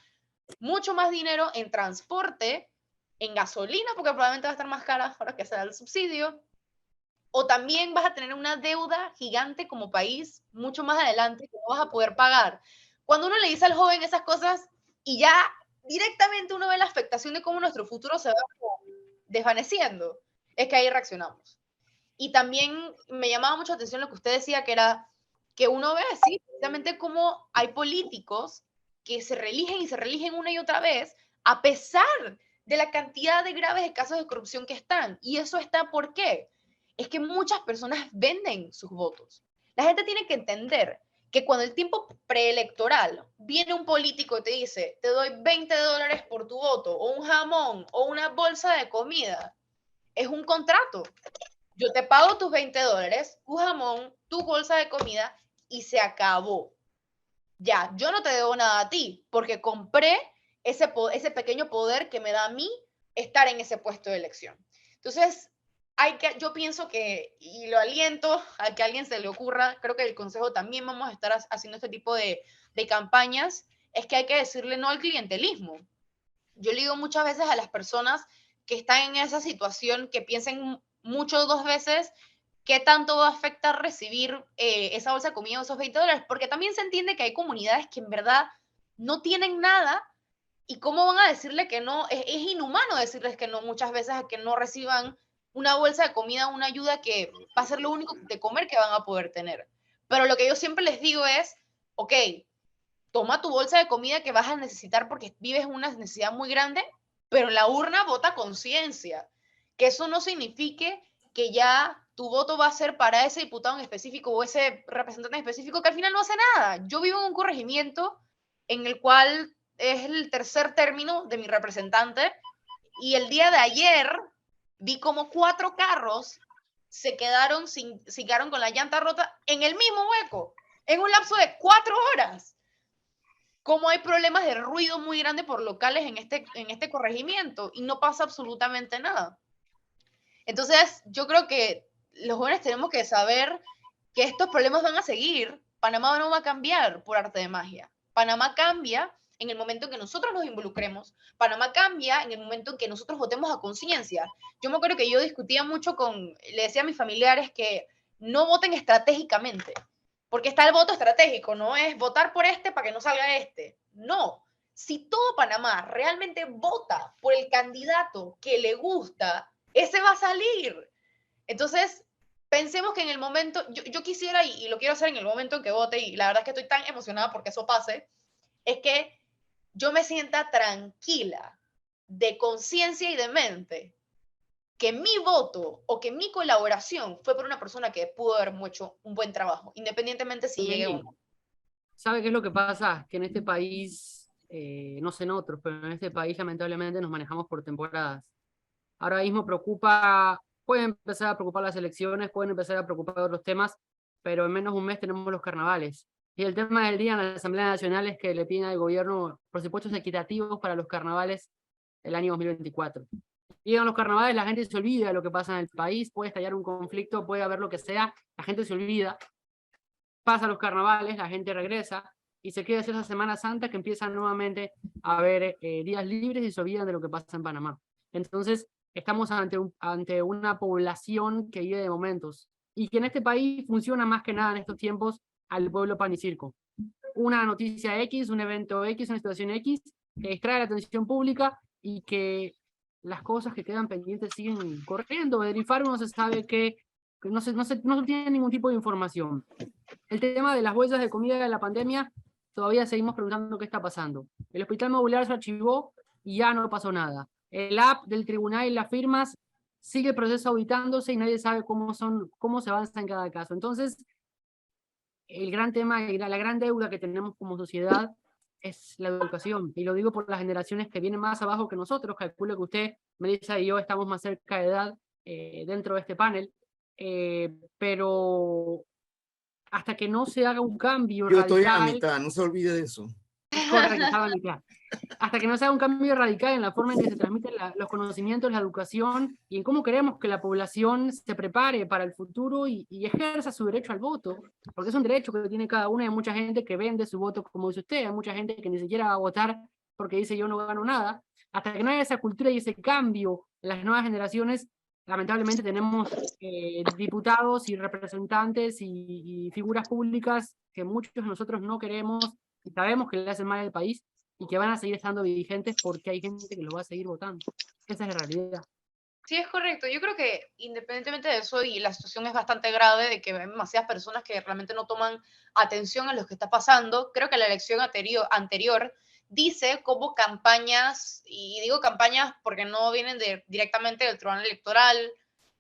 mucho más dinero en transporte, en gasolina, porque probablemente va a estar más cara ahora que se da el subsidio, o también vas a tener una deuda gigante como país mucho más adelante que no vas a poder pagar. Cuando uno le dice al joven esas cosas y ya directamente uno ve la afectación de cómo nuestro futuro se va desvaneciendo, es que ahí reaccionamos. Y también me llamaba mucho la atención lo que usted decía, que era que uno ve, sí, precisamente cómo hay políticos que se reeligen y se reeligen una y otra vez, a pesar de la cantidad de graves casos de corrupción que están. Y eso está, ¿por qué? Es que muchas personas venden sus votos. La gente tiene que entender que cuando el tiempo preelectoral viene un político y te dice, te doy $20 por tu voto, o un jamón, o una bolsa de comida, es un contrato. Yo te pago tus $20, tu jamón, tu bolsa de comida y se acabó. Ya, yo no te debo nada a ti porque compré ese pequeño poder que me da a mí estar en ese puesto de elección. Entonces, yo pienso que, y lo aliento a que a alguien se le ocurra, creo que el Consejo también vamos a estar haciendo este tipo de campañas, es que hay que decirle no al clientelismo. Yo le digo muchas veces a las personas que están en esa situación que piensen mucho 2 veces qué tanto va a afectar recibir esa bolsa de comida o esos $20, porque también se entiende que hay comunidades que en verdad no tienen nada y cómo van a decirle que no, es inhumano decirles que no muchas veces a que no reciban una bolsa de comida, una ayuda que va a ser lo único de comer que van a poder tener. Pero lo que yo siempre les digo es, ok, toma tu bolsa de comida que vas a necesitar porque vives una necesidad muy grande, pero en la urna vota conciencia. Que eso no signifique que ya tu voto va a ser para ese diputado en específico o ese representante en específico que al final no hace nada. Yo vivo en un corregimiento en el cual es el tercer término de mi representante y el día de ayer vi como 4 carros se quedaron con la llanta rota en el mismo hueco, en un lapso de 4 horas. Cómo hay problemas de ruido muy grande por locales en este corregimiento y no pasa absolutamente nada. Entonces, yo creo que los jóvenes tenemos que saber que estos problemas van a seguir. Panamá no va a cambiar por arte de magia. Panamá cambia en el momento en que nosotros nos involucremos. Panamá cambia en el momento en que nosotros votemos a conciencia. Yo me acuerdo que yo discutía mucho le decía a mis familiares que no voten estratégicamente, porque está el voto estratégico, no es votar por este para que no salga este. No, si todo Panamá realmente vota por el candidato que le gusta, ese va a salir. Entonces, pensemos que en el momento, yo quisiera, y lo quiero hacer en el momento en que vote, y la verdad es que estoy tan emocionada porque eso pase, es que yo me sienta tranquila, de conciencia y de mente, que mi voto o que mi colaboración fue por una persona que pudo haber hecho un buen trabajo, independientemente si llegue o no. ¿Sabe qué es lo que pasa? Que en este país, no sé en otros, pero en este país lamentablemente nos manejamos por temporadas. Ahora mismo pueden empezar a preocupar las elecciones, pueden empezar a preocupar otros temas, pero en menos de un mes tenemos los carnavales. Y el tema del día en la Asamblea Nacional es que le piden al gobierno presupuestos equitativos para los carnavales el año 2024. Y en los carnavales la gente se olvida de lo que pasa en el país, puede estallar un conflicto, puede haber lo que sea, la gente se olvida, pasa los carnavales, la gente regresa y se queda esa Semana Santa que empiezan nuevamente a haber días libres y se olvidan de lo que pasa en Panamá. Entonces, estamos ante una población que vive de momentos y que en este país funciona más que nada en estos tiempos al pueblo pan y circo. Una noticia X, un evento X, una situación X, que distrae la atención pública y que las cosas que quedan pendientes siguen corriendo. Del IFAR no se sabe que no se tiene ningún tipo de información. El tema de las bolsas de comida de la pandemia, todavía seguimos preguntando qué está pasando. El hospital modular se archivó y ya no pasó nada. El app del tribunal y las firmas sigue el proceso auditándose y nadie sabe cómo se avanza en cada caso. Entonces, el gran tema y la gran deuda que tenemos como sociedad es la educación. Y lo digo por las generaciones que vienen más abajo que nosotros. Calculo que usted, Melissa y yo estamos más cerca de edad dentro de este panel. Pero hasta que no se haga un cambio Yo radical. estoy a la mitad, no se olvide de eso. Correcto, está a la mitad. Hasta que no se haga un cambio radical en la forma en que se transmiten los conocimientos, la educación y en cómo queremos que la población se prepare para el futuro y ejerza su derecho al voto, porque es un derecho que tiene cada uno y hay mucha gente que vende su voto, como dice usted, hay mucha gente que ni siquiera va a votar porque dice yo no gano nada. Hasta que no haya esa cultura y ese cambio en las nuevas generaciones, lamentablemente tenemos diputados y representantes y figuras públicas que muchos de nosotros no queremos y sabemos que le hacen mal al país y que van a seguir estando vigentes porque hay gente que los va a seguir votando. Esa es la realidad. Sí, es correcto. Yo creo que independientemente de eso, y la situación es bastante grave, de que hay demasiadas personas que realmente no toman atención a lo que está pasando, creo que la elección anterior dice cómo campañas, y digo campañas porque no vienen directamente del tribunal electoral,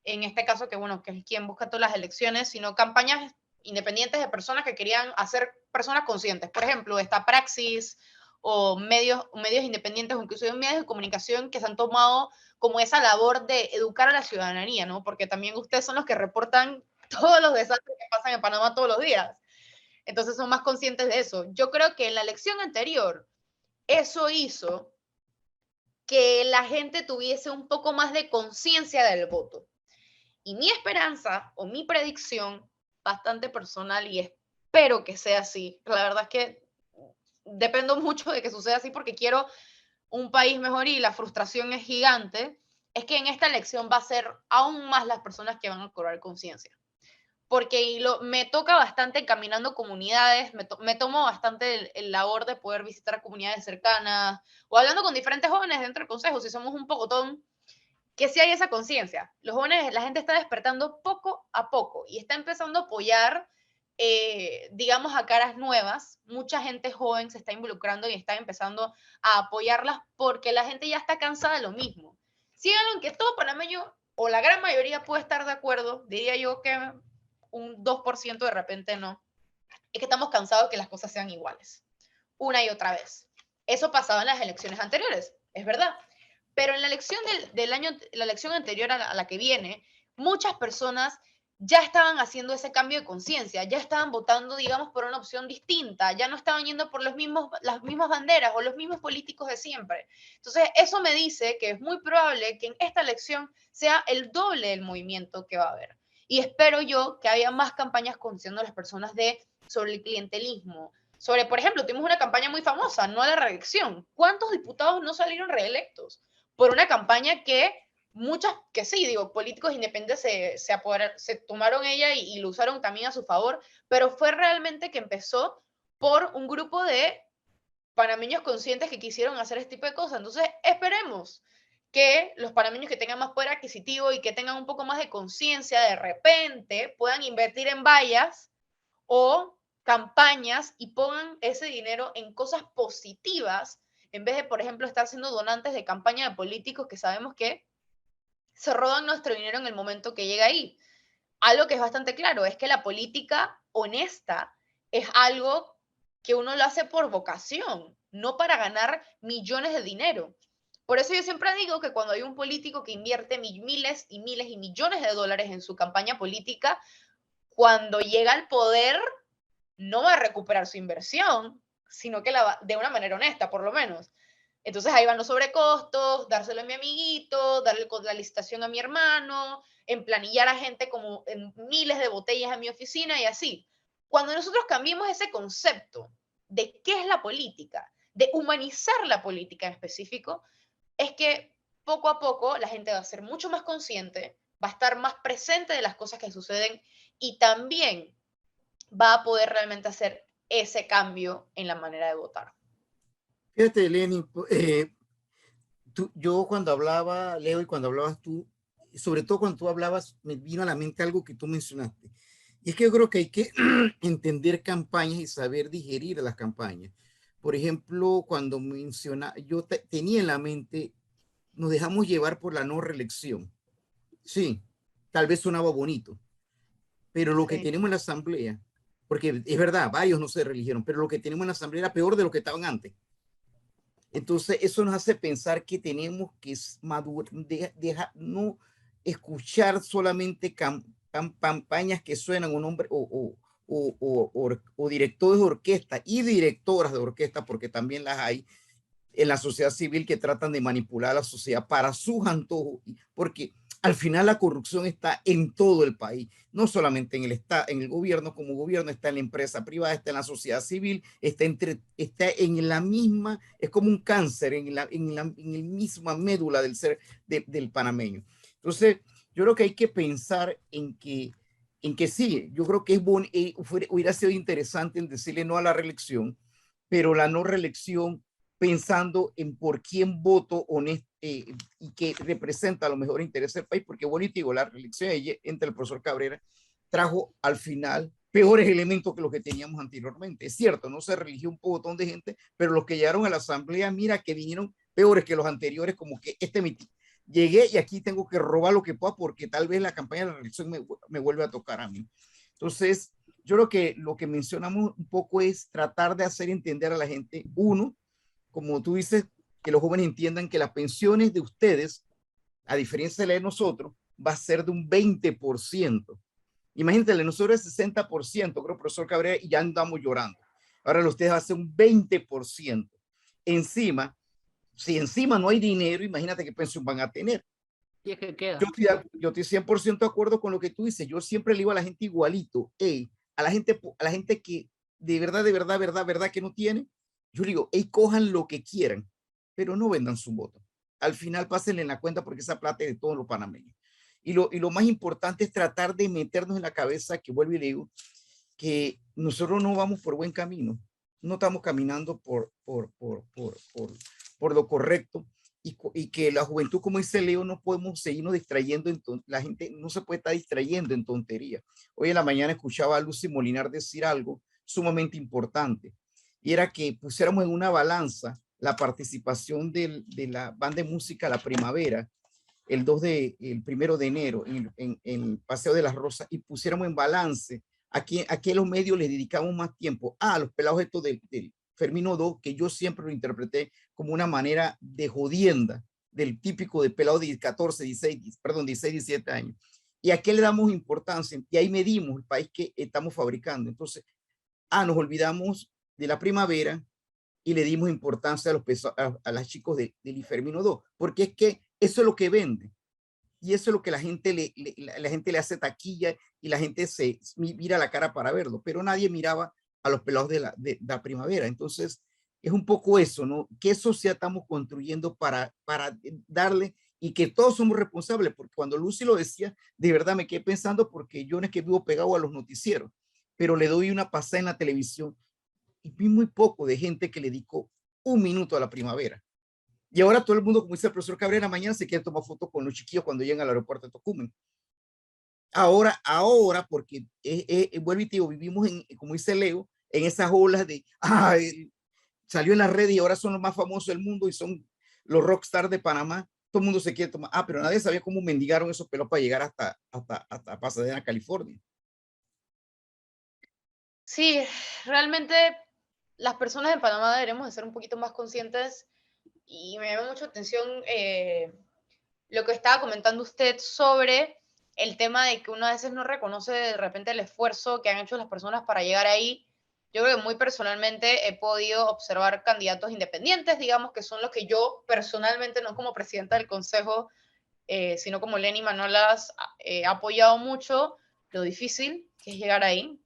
en este caso que bueno, que es quien busca todas las elecciones, sino campañas independientes de personas que querían hacer personas conscientes. Por ejemplo, esta Praxis o medios independientes o incluso medios de comunicación que se han tomado como esa labor de educar a la ciudadanía, ¿no? Porque también ustedes son los que reportan todos los desastres que pasan en Panamá todos los días. Entonces son más conscientes de eso. Yo creo que en la elección anterior, eso hizo que la gente tuviese un poco más de conciencia del voto. Y mi esperanza o mi predicción, bastante personal, y espero que sea así, la verdad es que dependo mucho de que suceda así porque quiero un país mejor y la frustración es gigante, es que en esta elección va a ser aún más las personas que van a cobrar conciencia. Porque me toca bastante caminando comunidades, me tomo bastante el labor de poder visitar comunidades cercanas o hablando con diferentes jóvenes dentro del consejo, si somos un pocotón, que sí hay esa conciencia. Los jóvenes, la gente está despertando poco a poco y está empezando a apoyar, digamos, a caras nuevas. Mucha gente joven se está involucrando y está empezando a apoyarlas porque la gente ya está cansada de lo mismo. Sí, algo en que todo panameño o la gran mayoría puede estar de acuerdo, diría yo que un 2% de repente no, es que estamos cansados de que las cosas sean iguales, una y otra vez. Eso pasaba en las elecciones anteriores, es verdad. Pero en la elección del año, la elección anterior a la que viene, muchas personas ya estaban haciendo ese cambio de conciencia, ya estaban votando, digamos, por una opción distinta, ya no estaban yendo por las mismas banderas o los mismos políticos de siempre. Entonces, eso me dice que es muy probable que en esta elección sea el doble del movimiento que va a haber. Y espero yo que haya más campañas concienciando a las personas sobre el clientelismo, sobre, por ejemplo, tuvimos una campaña muy famosa, no a la reelección. ¿Cuántos diputados no salieron reelectos? Por una campaña que muchas, que sí, digo, políticos independientes se tomaron ella y lo usaron también a su favor, pero fue realmente que empezó por un grupo de panameños conscientes que quisieron hacer este tipo de cosas. Entonces, esperemos que los panameños que tengan más poder adquisitivo y que tengan un poco más de conciencia, de repente puedan invertir en vallas o campañas y pongan ese dinero en cosas positivas en vez de, por ejemplo, estar siendo donantes de campaña de políticos que sabemos que se roban nuestro dinero en el momento que llega ahí. Algo que es bastante claro es que la política honesta es algo que uno lo hace por vocación, no para ganar millones de dinero. Por eso yo siempre digo que cuando hay un político que invierte miles y miles y millones de dólares en su campaña política, cuando llega al poder no va a recuperar su inversión, sino que de una manera honesta, por lo menos. Entonces ahí van los sobrecostos, dárselo a mi amiguito, darle la licitación a mi hermano, emplanillar a gente como en miles de botellas a mi oficina y así. Cuando nosotros cambiemos ese concepto de qué es la política, de humanizar la política en específico, es que poco a poco la gente va a ser mucho más consciente, va a estar más presente de las cosas que suceden y también va a poder realmente hacer ese cambio en la manera de votar. Fíjate, Lenny, yo cuando hablaba, Leo, y cuando hablabas tú, sobre todo cuando tú hablabas, me vino a la mente algo que tú mencionaste. Y es que yo creo que hay que entender campañas y saber digerir las campañas. Por ejemplo, cuando yo tenía en la mente, nos dejamos llevar por la no reelección. Sí, tal vez sonaba bonito, pero lo que tenemos en la asamblea, porque es verdad, varios no se reeligieron, pero lo que tenemos en la asamblea era peor de lo que estaban antes. Entonces, eso nos hace pensar que tenemos que no escuchar solamente campañas que suenan un nombre o directores de orquesta y directoras de orquesta, porque también las hay en la sociedad civil que tratan de manipular a la sociedad para sus antojos, porque al final la corrupción está en todo el país, no solamente en el gobierno como gobierno, está en la empresa privada, está en la sociedad civil, está en la misma, es como un cáncer en la misma médula del ser del panameño. Entonces, yo creo que hay que pensar en que sí, yo creo que hubiera sido interesante en decirle no a la reelección, pero la no reelección pensando en por quién voto honesto y que representa a lo mejor interés del país, porque bonito digo, la reelección entre el profesor Cabrera trajo al final peores elementos que los que teníamos anteriormente. Es cierto, no se religió un montón de gente, pero los que llegaron a la asamblea, mira que vinieron peores que los anteriores, como que llegué y aquí tengo que robar lo que pueda porque tal vez la campaña de la reelección me vuelve a tocar a mí. Entonces, yo creo que lo que mencionamos un poco es tratar de hacer entender a la gente, uno, como tú dices, que los jóvenes entiendan que las pensiones de ustedes, a diferencia de la de nosotros, va a ser de un 20%. Imagínate, la de nosotros es 60%, creo, profesor Cabrera, y ya andamos llorando. Ahora la de ustedes va a ser un 20%. Encima, si encima no hay dinero, imagínate qué pensión van a tener. Y es que queda. Yo estoy 100% de acuerdo con lo que tú dices. Yo siempre le digo a la gente igualito, hey, a la gente que de verdad que no tiene, yo le digo, hey, cojan lo que quieran, pero no vendan su voto. Al final pásenle en la cuenta porque esa plata es de todos los panameños. Y lo más importante es tratar de meternos en la cabeza, que vuelvo y le digo, que nosotros no vamos por buen camino, no estamos caminando por lo correcto y que la juventud, como dice Leo, no podemos seguirnos distrayendo, la gente no se puede estar distrayendo en tontería. Hoy en la mañana escuchaba a Lucy Molinar decir algo sumamente importante y era que pusiéramos en una balanza la participación de la banda de música La Primavera el 1 de enero en el Paseo de las Rosas y pusiéramos en balance a qué los medios les dedicamos más tiempo. Los pelados estos del Fermino 2, que yo siempre lo interpreté como una manera de jodienda del típico de pelado de 14, 16, perdón, 16, 17 años. ¿Y a qué le damos importancia? Y ahí medimos el país que estamos fabricando. Entonces, nos olvidamos de La Primavera y le dimos importancia a los chicos del Fermino 2, porque es que eso es lo que vende. Y eso es lo que la gente le hace taquilla y la gente se mira la cara para verlo, pero nadie miraba a los pelados de la primavera. Entonces, es un poco eso, ¿no? ¿Qué sociedad estamos construyendo para darle y que todos somos responsables? Porque cuando Lucy lo decía, de verdad me quedé pensando porque yo no es que vivo pegado a los noticieros, pero le doy una pasada en la televisión y vi muy poco de gente que le dedicó un minuto a la primavera. Y ahora todo el mundo, como dice el profesor Cabrera, mañana se quiere tomar fotos con los chiquillos cuando llegan al aeropuerto de Tocumen. Ahora, porque vuelvo y te digo, vivimos como dice Leo, en esas olas de, salió en las redes y ahora son los más famosos del mundo y son los rockstar de Panamá. Todo el mundo se quiere tomar. Pero nadie sabía cómo mendigaron esos pelos para llegar hasta Pasadena, California. Sí, realmente las personas en Panamá deberemos de ser un poquito más conscientes y me llama mucho atención lo que estaba comentando usted sobre el tema de que uno a veces no reconoce de repente el esfuerzo que han hecho las personas para llegar ahí. Yo creo que muy personalmente he podido observar candidatos independientes, digamos, que son los que yo personalmente, no como presidenta del consejo, sino como Lenny Manolas, he apoyado mucho lo difícil que es llegar ahí.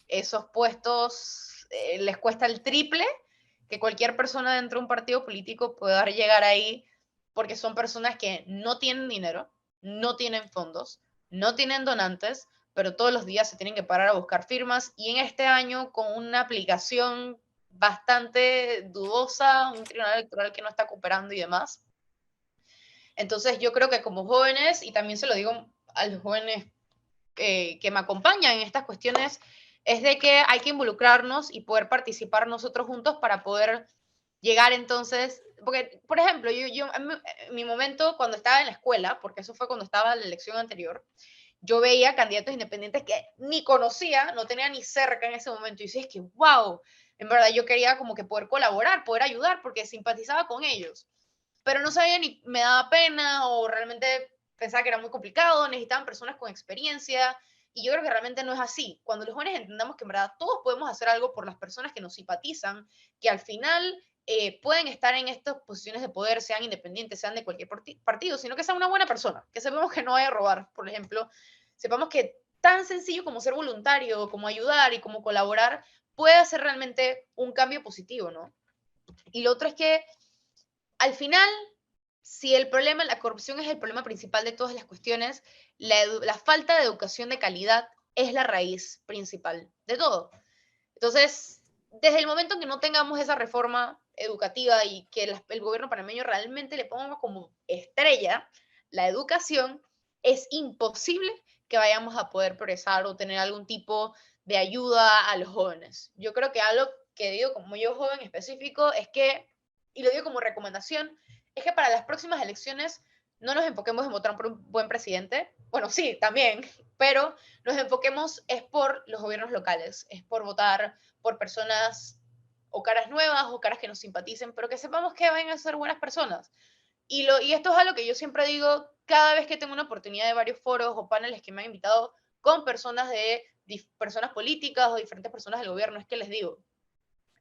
Esos puestos les cuesta el triple que cualquier persona dentro de un partido político pueda llegar ahí, porque son personas que no tienen dinero, no tienen fondos, no tienen donantes, pero todos los días se tienen que parar a buscar firmas y en este año con una aplicación bastante dudosa, un tribunal electoral que no está cooperando y demás. Entonces yo creo que como jóvenes, y también se lo digo a los jóvenes que me acompañan en estas cuestiones, es de que hay que involucrarnos y poder participar nosotros juntos para poder llegar entonces, porque, por ejemplo, en mi momento cuando estaba en la escuela, porque eso fue cuando estaba en la elección anterior, yo veía candidatos independientes que ni conocía, no tenía ni cerca en ese momento, y decía, es que, wow, en verdad yo quería como que poder colaborar, poder ayudar, porque simpatizaba con ellos, pero no sabía ni, me daba pena o realmente pensaba que era muy complicado, necesitaban personas con experiencia, y yo creo que realmente no es así. Cuando los jóvenes entendamos que en verdad todos podemos hacer algo por las personas que nos simpatizan, que al final pueden estar en estas posiciones de poder, sean independientes, sean de cualquier partido, sino que sean una buena persona, que sepamos que no vaya a robar, por ejemplo, sepamos que tan sencillo como ser voluntario, como ayudar y como colaborar, puede hacer realmente un cambio positivo, ¿no? Y lo otro es que al final, si el problema, la corrupción es el problema principal de todas las cuestiones, la falta de educación de calidad es la raíz principal de todo. Entonces, desde el momento en que no tengamos esa reforma educativa y que el gobierno panameño realmente le ponga como estrella la educación, es imposible que vayamos a poder progresar o tener algún tipo de ayuda a los jóvenes. Yo creo que algo que digo como yo joven específico es que, y lo digo como recomendación, es que para las próximas elecciones no nos enfoquemos en votar por un buen presidente. Bueno, sí, también, pero nos enfoquemos es por los gobiernos locales, es por votar por personas o caras nuevas o caras que nos simpaticen, pero que sepamos que van a ser buenas personas. Y esto es algo que yo siempre digo cada vez que tengo una oportunidad de varios foros o paneles que me han invitado con personas personas políticas o diferentes personas del gobierno, es que les digo,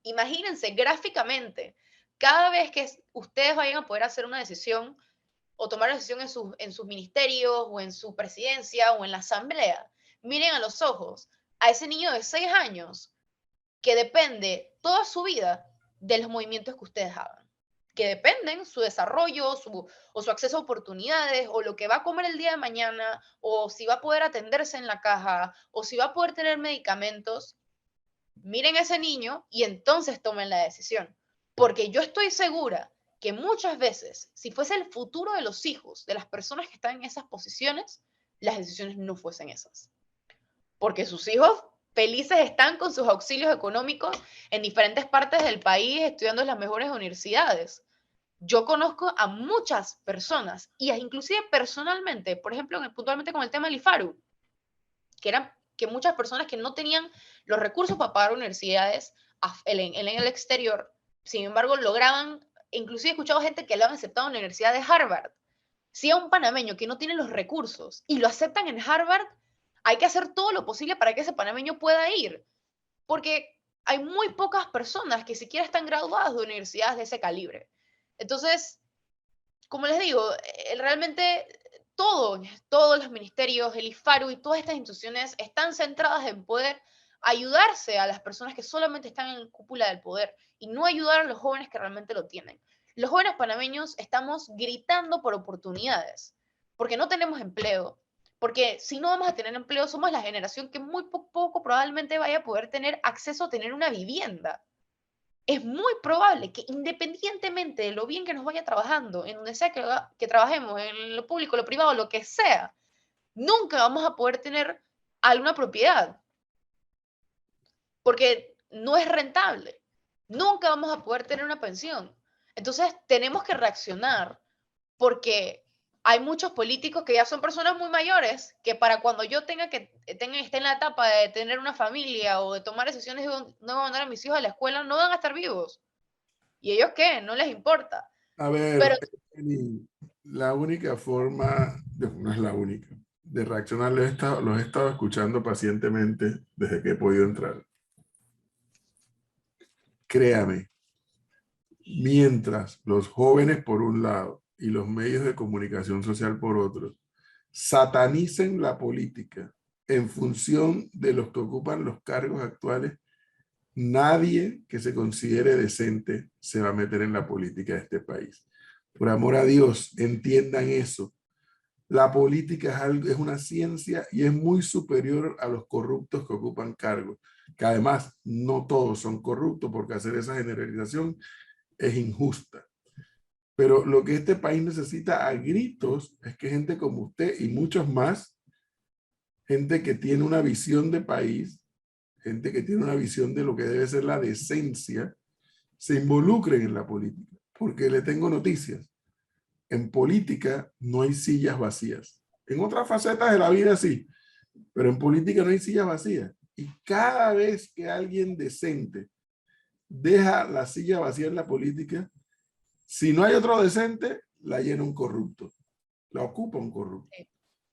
imagínense gráficamente, cada vez que ustedes vayan a poder hacer una decisión o tomar una decisión en sus ministerios o en su presidencia o en la asamblea, miren a los ojos a ese niño de 6 años que depende toda su vida de los movimientos que ustedes hagan, que dependen su desarrollo o su acceso a oportunidades o lo que va a comer el día de mañana o si va a poder atenderse en la caja o si va a poder tener medicamentos. Miren a ese niño y entonces tomen la decisión. Porque yo estoy segura que muchas veces, si fuese el futuro de los hijos de las personas que están en esas posiciones, las decisiones no fuesen esas. Porque sus hijos felices están con sus auxilios económicos en diferentes partes del país estudiando en las mejores universidades. Yo conozco a muchas personas, y inclusive personalmente, por ejemplo, puntualmente con el tema del IFARU, que muchas personas que no tenían los recursos para pagar universidades en el exterior, sin embargo, lograban, inclusive he escuchado gente que lo han aceptado en la Universidad de Harvard. Si a un panameño que no tiene los recursos y lo aceptan en Harvard, hay que hacer todo lo posible para que ese panameño pueda ir, porque hay muy pocas personas que siquiera están graduadas de universidades de ese calibre. Entonces, como les digo, realmente todos los ministerios, el IFARU y todas estas instituciones están centradas en poder ayudarse a las personas que solamente están en la cúpula del poder y no ayudar a los jóvenes que realmente lo tienen. Los jóvenes panameños estamos gritando por oportunidades, porque no tenemos empleo, porque si no vamos a tener empleo, somos la generación que muy poco probablemente vaya a poder tener acceso a tener una vivienda. Es muy probable que independientemente de lo bien que nos vaya trabajando, en donde sea que trabajemos, en lo público, lo privado, lo que sea, nunca vamos a poder tener alguna propiedad, porque no es rentable. Nunca vamos a poder tener una pensión. Entonces tenemos que reaccionar porque hay muchos políticos que ya son personas muy mayores, que para cuando yo esté en la etapa de tener una familia o de tomar decisiones de no mandar a mis hijos a la escuela, no van a estar vivos. ¿Y ellos qué? No les importa. A ver, Pero la única forma, no es la única, de reaccionar, los he estado escuchando pacientemente desde que he podido entrar. Créame, mientras los jóvenes por un lado y los medios de comunicación social por otro satanicen la política en función de los que ocupan los cargos actuales, nadie que se considere decente se va a meter en la política de este país. Por amor a Dios, entiendan eso. La política es una ciencia y es muy superior a los corruptos que ocupan cargos, que además no todos son corruptos, porque hacer esa generalización es injusta. Pero lo que este país necesita a gritos es que gente como usted y muchos más, gente que tiene una visión de país, gente que tiene una visión de lo que debe ser la decencia, se involucren en la política. Porque le tengo noticias. En política no hay sillas vacías. En otras facetas de la vida sí, pero en política no hay sillas vacías. Y cada vez que alguien decente deja la silla vacía en la política, si no hay otro decente, la llena un corrupto, la ocupa un corrupto.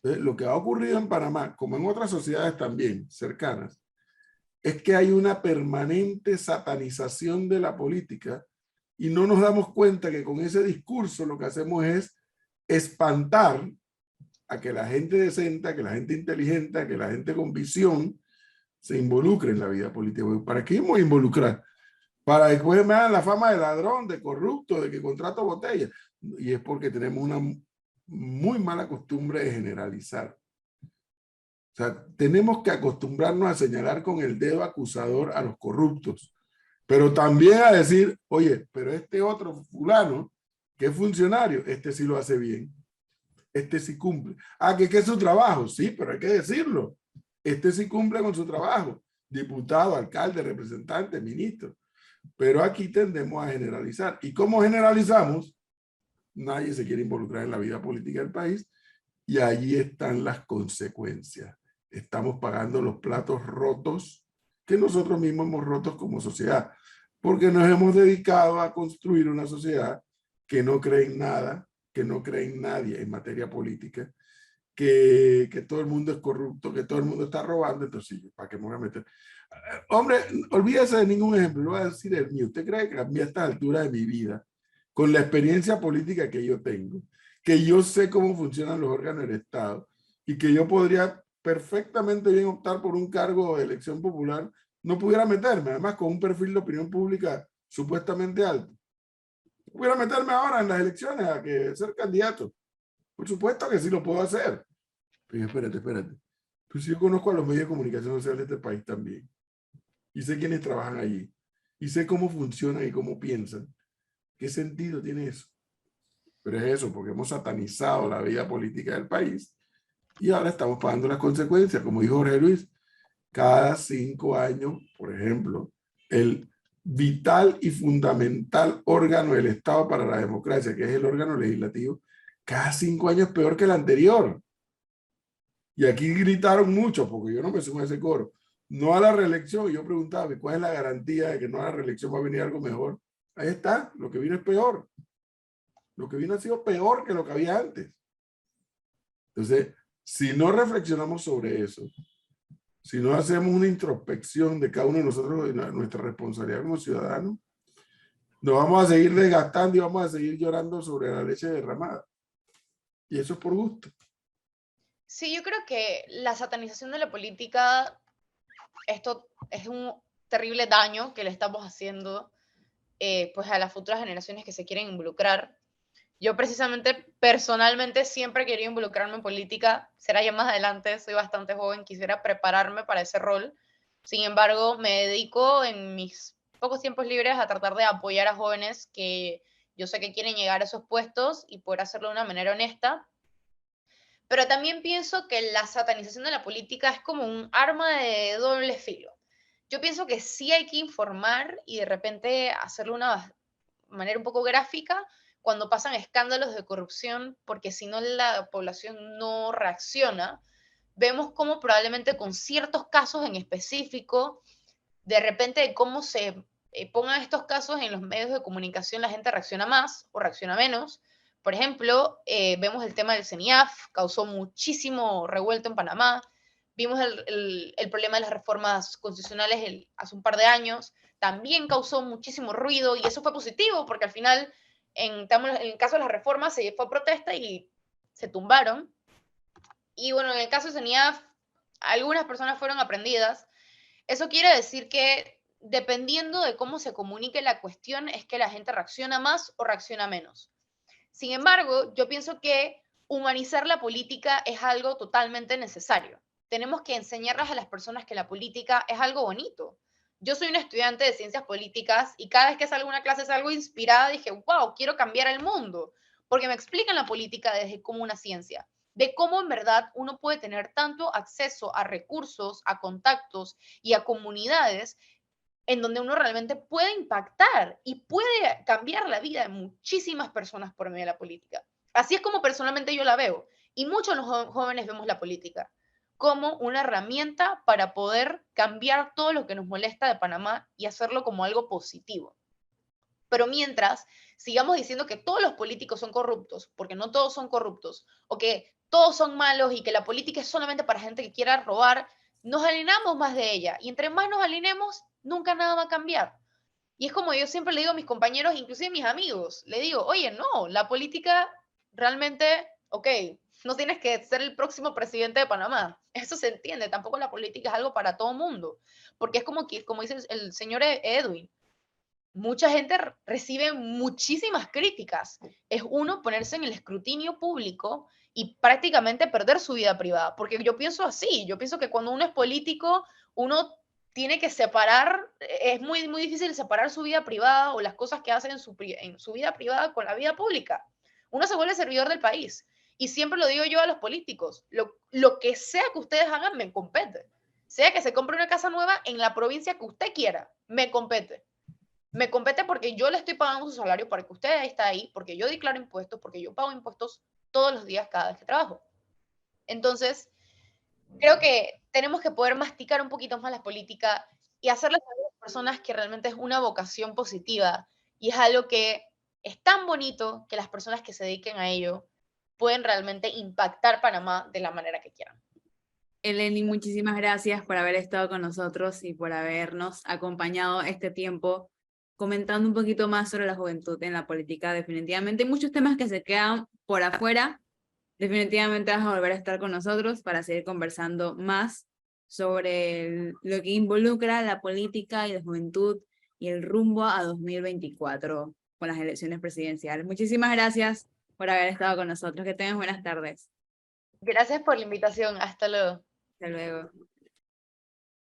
Entonces, lo que ha ocurrido en Panamá, como en otras sociedades también cercanas, es que hay una permanente satanización de la política y no nos damos cuenta que con ese discurso lo que hacemos es espantar a que la gente decente, a que la gente inteligente, a que la gente con visión se involucre en la vida política. ¿Para qué vamos a involucrar? Para después me dan la fama de ladrón, de corrupto, de que contrato botellas. Y es porque tenemos una muy mala costumbre de generalizar. O sea, tenemos que acostumbrarnos a señalar con el dedo acusador a los corruptos, pero también a decir, oye, pero este otro fulano, que es funcionario, este sí lo hace bien, este sí cumple. Ah, que es su trabajo, sí, pero hay que decirlo. Este sí cumple con su trabajo, diputado, alcalde, representante, ministro. Pero aquí tendemos a generalizar. ¿Y cómo generalizamos? Nadie se quiere involucrar en la vida política del país y allí están las consecuencias. Estamos pagando los platos rotos que nosotros mismos hemos roto como sociedad. porque nos hemos dedicado a construir una sociedad que no cree en nada, que no cree en nadie en materia política, que todo el mundo es corrupto, que todo el mundo está robando. Entonces, ¿para qué me voy a meter? Hombre, olvídese de ningún ejemplo, le voy a decir el mío. ¿Usted cree que a mí a esta altura de mi vida, con la experiencia política que yo tengo, que yo sé cómo funcionan los órganos del Estado y que yo podría perfectamente bien optar por un cargo de elección popular, no pudiera meterme, además con un perfil de opinión pública supuestamente alto? ¿Pudiera meterme ahora en las elecciones a que ser candidato? Por supuesto que sí lo puedo hacer. Pero espérate. Pues yo conozco a los medios de comunicación social de este país también. Y sé quiénes trabajan allí. Y sé cómo funcionan y cómo piensan. ¿Qué sentido tiene eso? Pero es eso, porque hemos satanizado la vida política del país y ahora estamos pagando las consecuencias. Como dijo Jorge Luis, cada 5 años, por ejemplo, el vital y fundamental órgano del Estado para la democracia, que es el órgano legislativo, cada 5 años peor que el anterior. Y aquí gritaron mucho, porque yo no me sumo a ese coro, no a la reelección. Y yo preguntaba, ¿cuál es la garantía de que no a la reelección va a venir algo mejor? Ahí está, lo que vino es peor. Lo que vino ha sido peor que lo que había antes. Entonces, si no reflexionamos sobre eso, si no hacemos una introspección de cada uno de nosotros, de nuestra responsabilidad como ciudadanos, nos vamos a seguir desgastando y vamos a seguir llorando sobre la leche derramada. Y eso es por gusto. Sí, yo creo que la satanización de la política, esto es un terrible daño que le estamos haciendo pues a las futuras generaciones que se quieren involucrar. Yo precisamente, personalmente, siempre he querido involucrarme en política. Será ya más adelante, soy bastante joven, quisiera prepararme para ese rol. Sin embargo, me dedico en mis pocos tiempos libres a tratar de apoyar a jóvenes que yo sé que quieren llegar a esos puestos y poder hacerlo de una manera honesta. Pero también pienso que la satanización de la política es como un arma de doble filo. Yo pienso que sí hay que informar y de repente hacerlo de una manera un poco gráfica cuando pasan escándalos de corrupción, porque si no la población no reacciona. Vemos cómo probablemente con ciertos casos en específico, de repente de cómo se pongan estos casos en los medios de comunicación, la gente reacciona más o reacciona menos. Por ejemplo, vemos el tema del CENIAF, causó muchísimo revuelto en Panamá. Vimos el problema de las reformas constitucionales hace un par de años, también causó muchísimo ruido y eso fue positivo porque al final, en el caso de las reformas, se fue a protesta y se tumbaron. Y bueno, en el caso de CENIAF, algunas personas fueron aprendidas. Eso quiere decir que dependiendo de cómo se comunique la cuestión, es que la gente reacciona más o reacciona menos. Sin embargo, yo pienso que humanizar la política es algo totalmente necesario. Tenemos que enseñarles a las personas que la política es algo bonito. Yo soy una estudiante de ciencias políticas y cada vez que salgo a una clase salgo inspirada, dije, wow, quiero cambiar el mundo, porque me explican la política desde como una ciencia, de cómo en verdad uno puede tener tanto acceso a recursos, a contactos y a comunidades en donde uno realmente puede impactar y puede cambiar la vida de muchísimas personas por medio de la política. Así es como personalmente yo la veo. Y muchos de los jóvenes vemos la política como una herramienta para poder cambiar todo lo que nos molesta de Panamá y hacerlo como algo positivo. Pero mientras sigamos diciendo que todos los políticos son corruptos, porque no todos son corruptos, o que todos son malos y que la política es solamente para gente que quiera robar, nos alienamos más de ella. Y entre más nos alienemos, nunca nada va a cambiar. Y es como yo siempre le digo a mis compañeros, inclusive a mis amigos, le digo, oye, no, la política realmente, ok, no tienes que ser el próximo presidente de Panamá. Eso se entiende, tampoco la política es algo para todo mundo. Porque es como dice el señor Edwin, mucha gente recibe muchísimas críticas. Es uno ponerse en el escrutinio público y prácticamente perder su vida privada. Porque yo pienso así, yo pienso que cuando uno es político, uno tiene que separar, es muy, muy difícil separar su vida privada o las cosas que hacen en su vida privada con la vida pública. Uno se vuelve servidor del país. Y siempre lo digo yo a los políticos, lo que sea que ustedes hagan me compete. Sea que se compre una casa nueva en la provincia que usted quiera, me compete. Me compete porque yo le estoy pagando su salario para que usted esté ahí, porque yo declaro impuestos, porque yo pago impuestos todos los días cada vez que trabajo. Entonces, creo que tenemos que poder masticar un poquito más la política y hacerle saber a las personas que realmente es una vocación positiva y es algo que es tan bonito que las personas que se dediquen a ello pueden realmente impactar Panamá de la manera que quieran. Eleni, muchísimas gracias por haber estado con nosotros y por habernos acompañado este tiempo comentando un poquito más sobre la juventud en la política. Definitivamente hay muchos temas que se quedan por afuera. Definitivamente vas a volver a estar con nosotros para seguir conversando más sobre lo que involucra la política y la juventud y el rumbo a 2024 con las elecciones presidenciales. Muchísimas gracias por haber estado con nosotros. Que tengas buenas tardes. Gracias por la invitación. Hasta luego. Hasta luego.